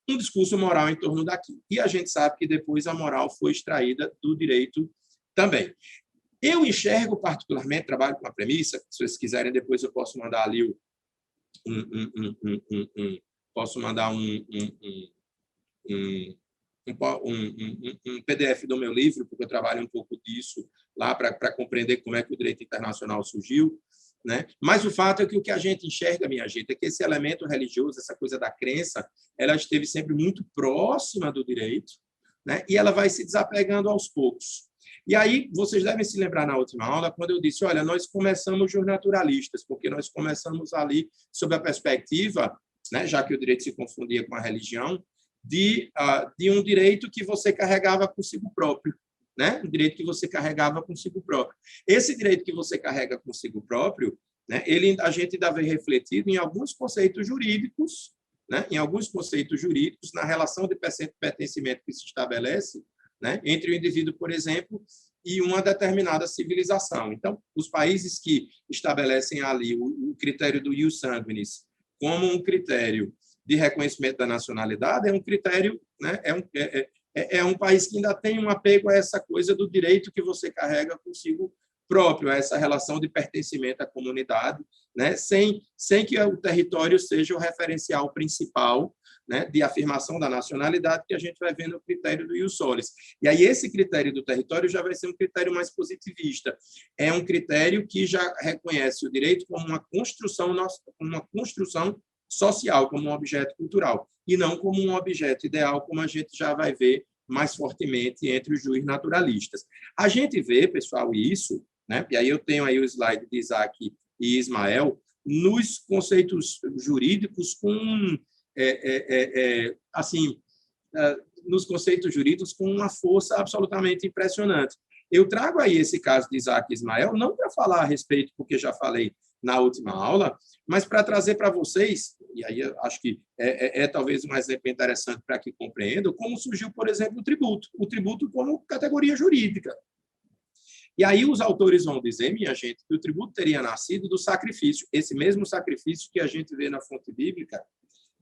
um discurso moral em torno daquilo. E a gente sabe que depois a moral foi extraída do direito também. Eu enxergo particularmente, trabalho com a premissa, se vocês quiserem, depois eu posso mandar ali posso mandar um PDF do meu livro, porque eu trabalho um pouco disso lá para compreender como é que o direito internacional surgiu, né? Mas o fato é que o que a gente enxerga, minha gente, é que esse elemento religioso, essa coisa da crença, ela esteve sempre muito próxima do direito, né? E ela vai se desapegando aos poucos. E aí, vocês devem se lembrar na última aula, quando eu disse, olha, nós começamos os naturalistas, porque nós começamos ali sob a perspectiva, né, já que o direito se confundia com a religião, de um direito que você carregava consigo próprio, né? Um direito que você carregava consigo próprio. Esse direito que você carrega consigo próprio, né, a gente ainda vem refletido em alguns conceitos jurídicos, né, na relação de pertencimento que se estabelece, né, entre o indivíduo, por exemplo, e uma determinada civilização. Então, os países que estabelecem ali o critério do ius sanguinis como um critério de reconhecimento da nacionalidade é um critério, né, é um país que ainda tem um apego a essa coisa do direito que você carrega consigo próprio, a essa relação de pertencimento à comunidade, né, sem que o território seja o referencial principal, né, de afirmação da nacionalidade que a gente vai ver no critério do ius solis. E aí esse critério do território já vai ser um critério mais positivista. É um critério que já reconhece o direito como uma construção social, como um objeto cultural, e não como um objeto ideal, como a gente já vai ver mais fortemente entre os juízes naturalistas. A gente vê, pessoal, isso, né? E aí eu tenho aí o slide de Isaac e Ismael, nos conceitos jurídicos nos conceitos jurídicos com uma força absolutamente impressionante. Eu trago aí esse caso de Isaac e Ismael, não para falar a respeito, porque já falei na última aula, mas para trazer para vocês, e aí eu acho que talvez um exemplo interessante para que compreendam, como surgiu, por exemplo, o tributo como categoria jurídica. E aí os autores vão dizer, minha gente, que o tributo teria nascido do sacrifício, esse mesmo sacrifício que a gente vê na fonte bíblica,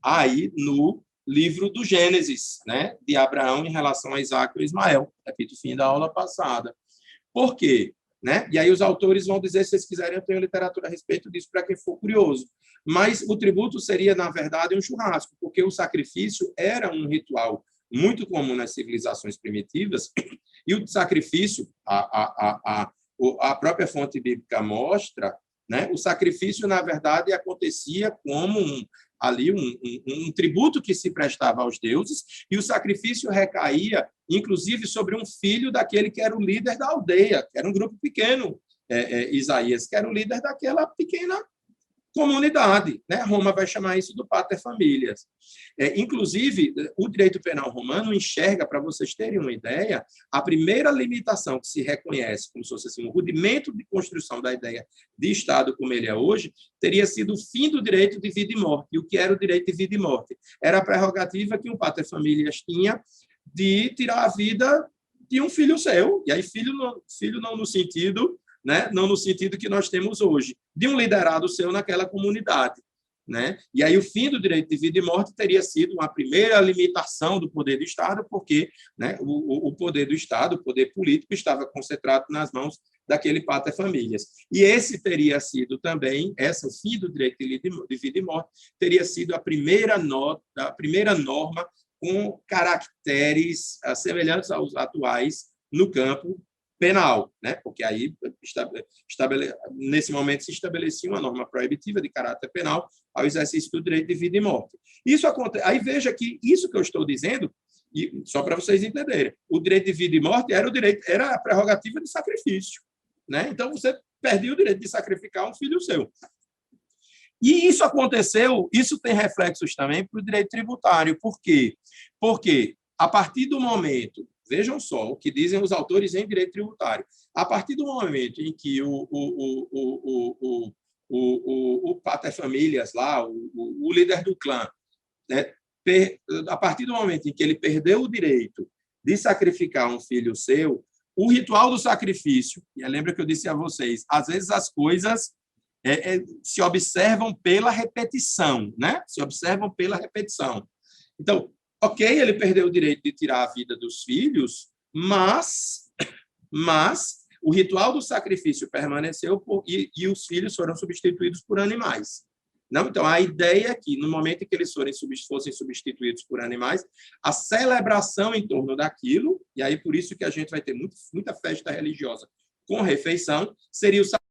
aí no livro do Gênesis, né, de Abraão em relação a Isaac e Ismael. Repito, fim da aula passada. Por quê? Né? E aí os autores vão dizer, se vocês quiserem, eu tenho literatura a respeito disso para quem for curioso. Mas o tributo seria, na verdade, um churrasco, porque o sacrifício era um ritual muito comum nas civilizações primitivas, e o sacrifício, a própria fonte bíblica mostra, né, o sacrifício, na verdade, acontecia como um tributo que se prestava aos deuses, e o sacrifício recaía, inclusive, sobre um filho daquele que era o líder da aldeia, que era um grupo pequeno, Isaías, que era o líder daquela pequena comunidade, né? Roma vai chamar isso do pater familias. Inclusive, o direito penal romano enxerga, para vocês terem uma ideia, a primeira limitação que se reconhece como se fosse assim, um rudimento de construção da ideia de Estado como ele é hoje, teria sido o fim do direito de vida e morte. E o que era o direito de vida e morte? Era a prerrogativa que um pater familias tinha de tirar a vida de um filho seu, e aí filho não no sentido, né, não no sentido que nós temos hoje, de um liderado seu naquela comunidade, né? E aí o fim do direito de vida e morte teria sido uma primeira limitação do poder do Estado, porque, né, o poder do Estado, o poder político, estava concentrado nas mãos daquele pater familias. E esse teria sido também, o fim do direito de vida e morte, teria sido a primeira norma com caracteres semelhantes aos atuais no campo penal, né? Porque aí, nesse momento, se estabelecia uma norma proibitiva de caráter penal ao exercício do direito de vida e morte. Isso acontece. Aí veja que isso que eu estou dizendo, e só para vocês entenderem, o direito de vida e morte era a prerrogativa de sacrifício, né? Então você perdia o direito de sacrificar um filho seu. E isso aconteceu, isso tem reflexos também para o direito tributário. Por quê? Porque a partir do momento, vejam só o que dizem os autores em direito tributário, a partir do momento em que o pater familias lá, o líder do clã, né, a partir do momento em que ele perdeu o direito de sacrificar um filho seu, o ritual do sacrifício, e lembra que eu disse a vocês, às vezes as coisas se observam pela repetição, né? Se observam pela repetição. Então, ok, ele perdeu o direito de tirar a vida dos filhos, mas O ritual do sacrifício permaneceu e os filhos foram substituídos por animais. Não? Então, a ideia é que, no momento em que eles fossem substituídos por animais, a celebração em torno daquilo, e aí por isso que a gente vai ter muita festa religiosa com refeição, seria o sacrifício.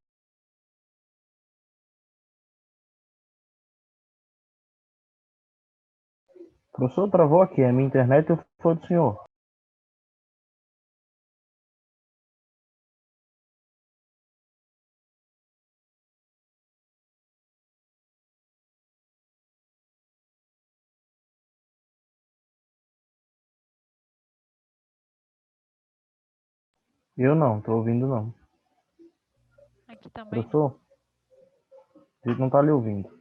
Professor, travou aqui. A minha internet ou foi do senhor? Eu não, tô ouvindo não. Aqui também. Professor, a gente não tá lhe ouvindo.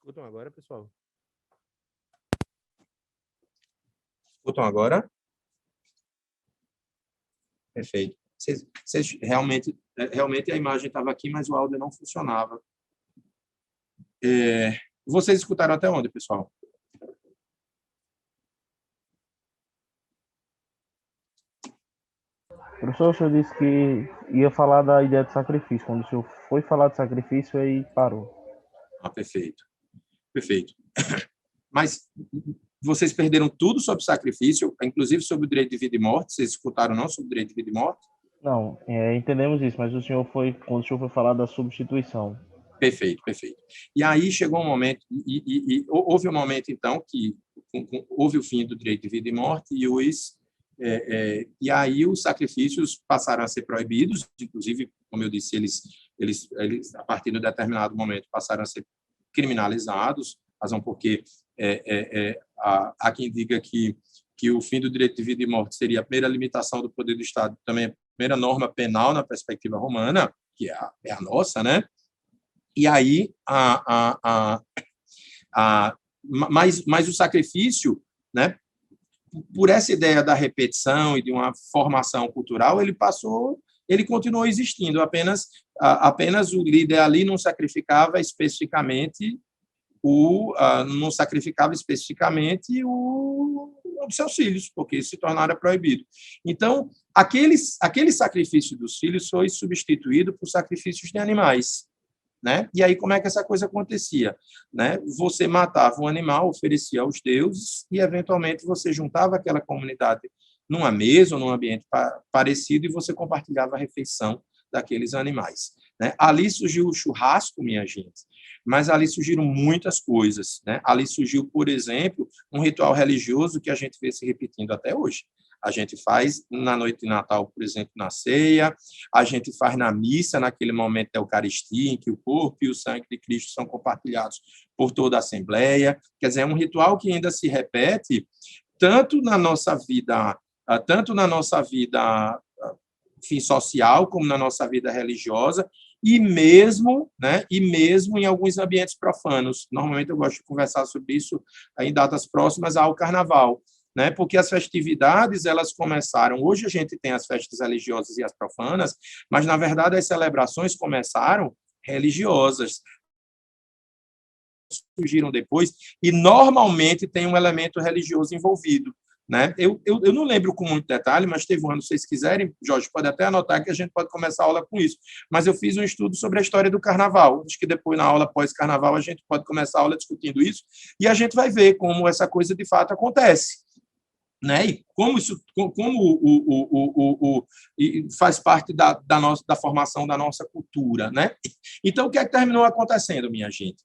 Escutam agora, pessoal? Escutam agora? Perfeito. Vocês realmente a imagem estava aqui, mas o áudio não funcionava. Vocês escutaram até onde, pessoal? Professor, o senhor disse que ia falar da ideia de sacrifício. Quando o senhor foi falar de sacrifício, aí parou. Perfeito. Perfeito. Mas vocês perderam tudo sobre sacrifício, inclusive sobre o direito de vida e morte. Vocês escutaram não sobre o direito de vida e morte? Não, entendemos isso, mas quando o senhor foi falar da substituição. Perfeito, perfeito. E aí chegou um momento, houve um momento, então, que houve o fim do direito de vida e morte, e aí os sacrifícios passaram a ser proibidos, inclusive, como eu disse, eles a partir de um determinado momento, passaram a ser criminalizados, razão porque há quem diga que o fim do direito de vida e morte seria a primeira limitação do poder do Estado, também a primeira norma penal na perspectiva romana, que é a nossa, né? E aí, mas o sacrifício, né, por essa ideia da repetição e de uma formação cultural, ele continuou existindo, apenas o líder ali não sacrificava especificamente os seus filhos, porque isso se tornara proibido. Então, aquele sacrifício dos filhos foi substituído por sacrifícios de animais. Né? E aí, como é que essa coisa acontecia? Né? Você matava um animal, oferecia aos deuses e, eventualmente, você juntava aquela comunidade numa mesa ou num ambiente parecido e você compartilhava a refeição daqueles animais. Né? Ali surgiu o churrasco, minha gente, mas ali surgiram muitas coisas. Né? Ali surgiu, por exemplo, um ritual religioso que a gente vê se repetindo até hoje. A gente faz na noite de Natal, por exemplo, na ceia, a gente faz na missa, naquele momento da Eucaristia, em que o corpo e o sangue de Cristo são compartilhados por toda a Assembleia. Quer dizer, é um ritual que ainda se repete tanto na nossa vida, enfim, social, como na nossa vida religiosa, e mesmo em alguns ambientes profanos. Normalmente eu gosto de conversar sobre isso em datas próximas ao Carnaval. Né? Porque as festividades elas começaram. Hoje a gente tem as festas religiosas e as profanas, mas na verdade as celebrações começaram religiosas, surgiram depois e normalmente tem um elemento religioso envolvido. Né? Eu não lembro com muito detalhe, mas teve um ano, se vocês quiserem, Jorge, pode até anotar que a gente pode começar a aula com isso. Mas eu fiz um estudo sobre a história do Carnaval. Acho que depois, na aula pós-Carnaval, a gente pode começar a aula discutindo isso e a gente vai ver como essa coisa de fato acontece. Né? E como isso faz parte da formação da nossa cultura. Né? Então, o que é que terminou acontecendo, minha gente?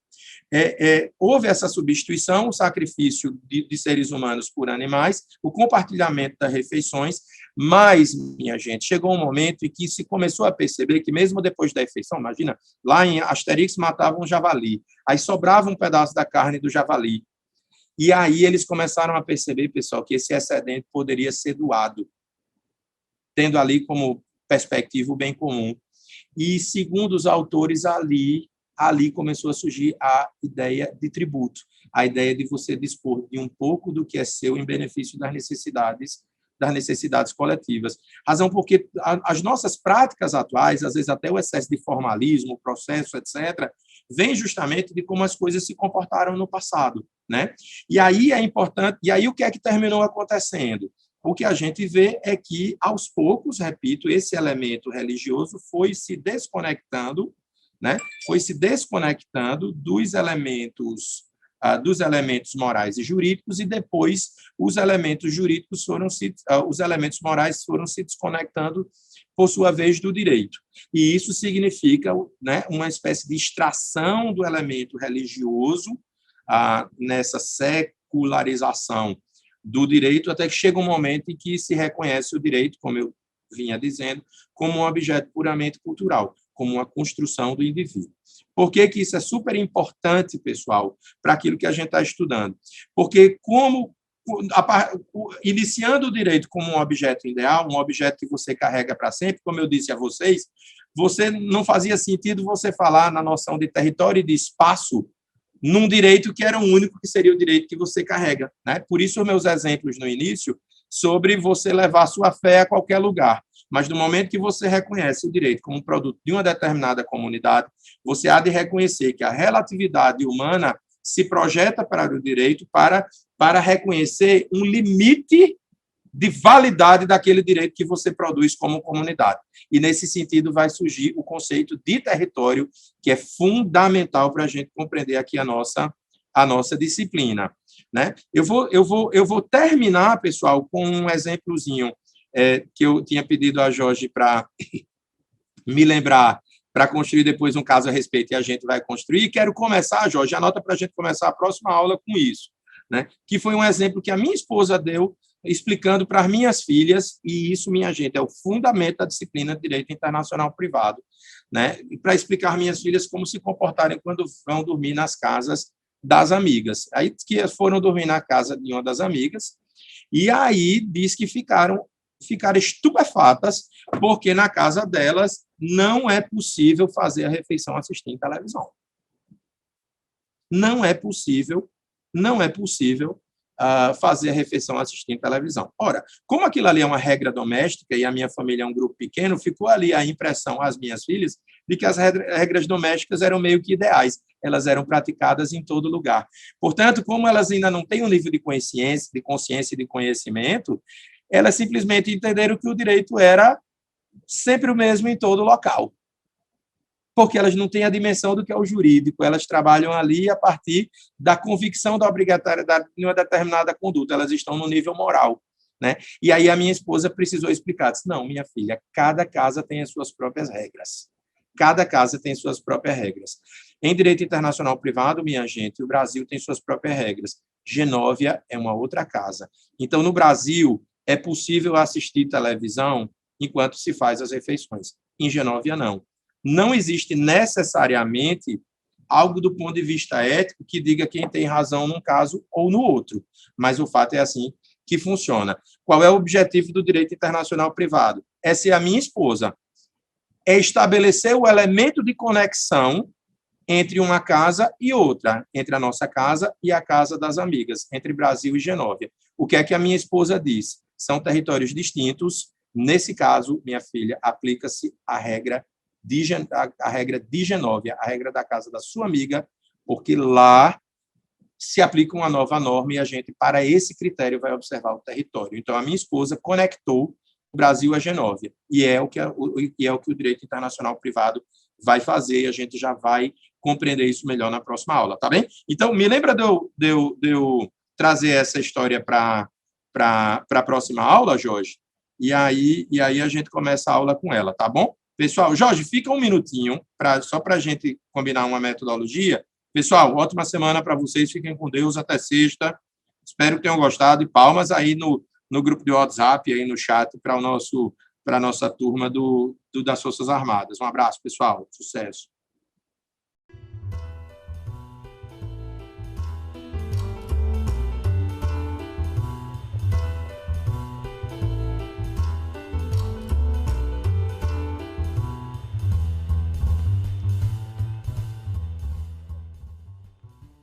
houve essa substituição, o sacrifício de seres humanos por animais, o compartilhamento das refeições, mas, minha gente, chegou um momento em que se começou a perceber que, mesmo depois da refeição, imagina, lá em Asterix matavam um javali, aí sobrava um pedaço da carne do javali, e aí eles começaram a perceber, pessoal, que esse excedente poderia ser doado, tendo ali como perspectiva o bem comum. E, segundo os autores, ali começou a surgir a ideia de tributo, a ideia de você dispor de um pouco do que é seu em benefício das necessidades coletivas. Razão porque as nossas práticas atuais, às vezes até o excesso de formalismo, o processo, etc., vem justamente de como as coisas se comportaram no passado, né? E aí é importante, e aí o que é que terminou acontecendo? O que a gente vê é que, aos poucos, repito, esse elemento religioso foi se desconectando, né? Foi se desconectando dos elementos morais e jurídicos, e depois os elementos morais foram se desconectando, por sua vez, do direito. E isso significa, né, uma espécie de extração do elemento religioso nessa secularização do direito, até que chega um momento em que se reconhece o direito, como eu vinha dizendo, como um objeto puramente cultural, como uma construção do indivíduo. Por que isso é super importante, pessoal, para aquilo que a gente está estudando? Porque iniciando o direito como um objeto ideal, um objeto que você carrega para sempre, como eu disse a vocês, não fazia sentido você falar na noção de território e de espaço num direito que era o único que seria o direito que você carrega, né? Por isso, os meus exemplos no início sobre você levar sua fé a qualquer lugar. Mas no momento que você reconhece o direito como um produto de uma determinada comunidade, você há de reconhecer que a relatividade humana se projeta para o direito para reconhecer um limite de validade daquele direito que você produz como comunidade. E, nesse sentido, vai surgir o conceito de território, que é fundamental para a gente compreender aqui a nossa disciplina, né? Eu vou terminar, pessoal, com um exemplozinho que eu tinha pedido a Jorge para me lembrar, para construir depois um caso a respeito, e a gente vai construir. E quero começar, Jorge, anota para a gente começar a próxima aula com isso, né? Que foi um exemplo que a minha esposa deu, explicando para as minhas filhas, e isso, minha gente, é o fundamento da disciplina de Direito Internacional Privado, né? E para explicar às minhas filhas como se comportarem quando vão dormir nas casas das amigas. Aí que foram dormir na casa de uma das amigas, e aí diz que ficaram estupefatas, porque na casa delas não é possível fazer a refeição assistindo televisão. Não é possível fazer a refeição assistindo televisão. Ora, como aquilo ali é uma regra doméstica e a minha família é um grupo pequeno, ficou ali a impressão às minhas filhas de que as regras domésticas eram meio que ideais, elas eram praticadas em todo lugar. Portanto, como elas ainda não têm um nível de consciência e de conhecimento, elas simplesmente entenderam que o direito era sempre o mesmo em todo local, porque elas não têm a dimensão do que é o jurídico, elas trabalham ali a partir da convicção da obrigatoriedade de uma determinada conduta, elas estão no nível moral, né? E aí a minha esposa precisou explicar, disse, não, minha filha, cada casa tem as suas próprias regras. Cada casa tem suas próprias regras. Em direito internacional privado, minha gente, o Brasil tem suas próprias regras. Genóvia é uma outra casa. Então, no Brasil, é possível assistir televisão enquanto se faz as refeições. Em Genóvia, não. Não existe necessariamente algo do ponto de vista ético que diga quem tem razão num caso ou no outro, mas o fato é assim que funciona. Qual é o objetivo do direito internacional privado? É ser a minha esposa. É estabelecer o elemento de conexão entre uma casa e outra, entre a nossa casa e a casa das amigas, entre Brasil e Genóvia. O que é que a minha esposa diz? São territórios distintos. Nesse caso, minha filha, aplica-se a regra de Genóvia, a regra da casa da sua amiga, porque lá se aplica uma nova norma e a gente, para esse critério, vai observar o território. Então, a minha esposa conectou o Brasil a Genóvia, e é o que o direito internacional privado vai fazer, e a gente já vai compreender isso melhor na próxima aula, tá bem? Então, me lembra de eu trazer essa história para a próxima aula, Jorge? E aí a gente começa a aula com ela, tá bom? Pessoal, Jorge, fica um minutinho, só para a gente combinar uma metodologia. Pessoal, ótima semana para vocês. Fiquem com Deus. Até sexta. Espero que tenham gostado. E palmas aí no grupo de WhatsApp, aí no chat, para a nossa turma das Forças Armadas. Um abraço, pessoal. Sucesso.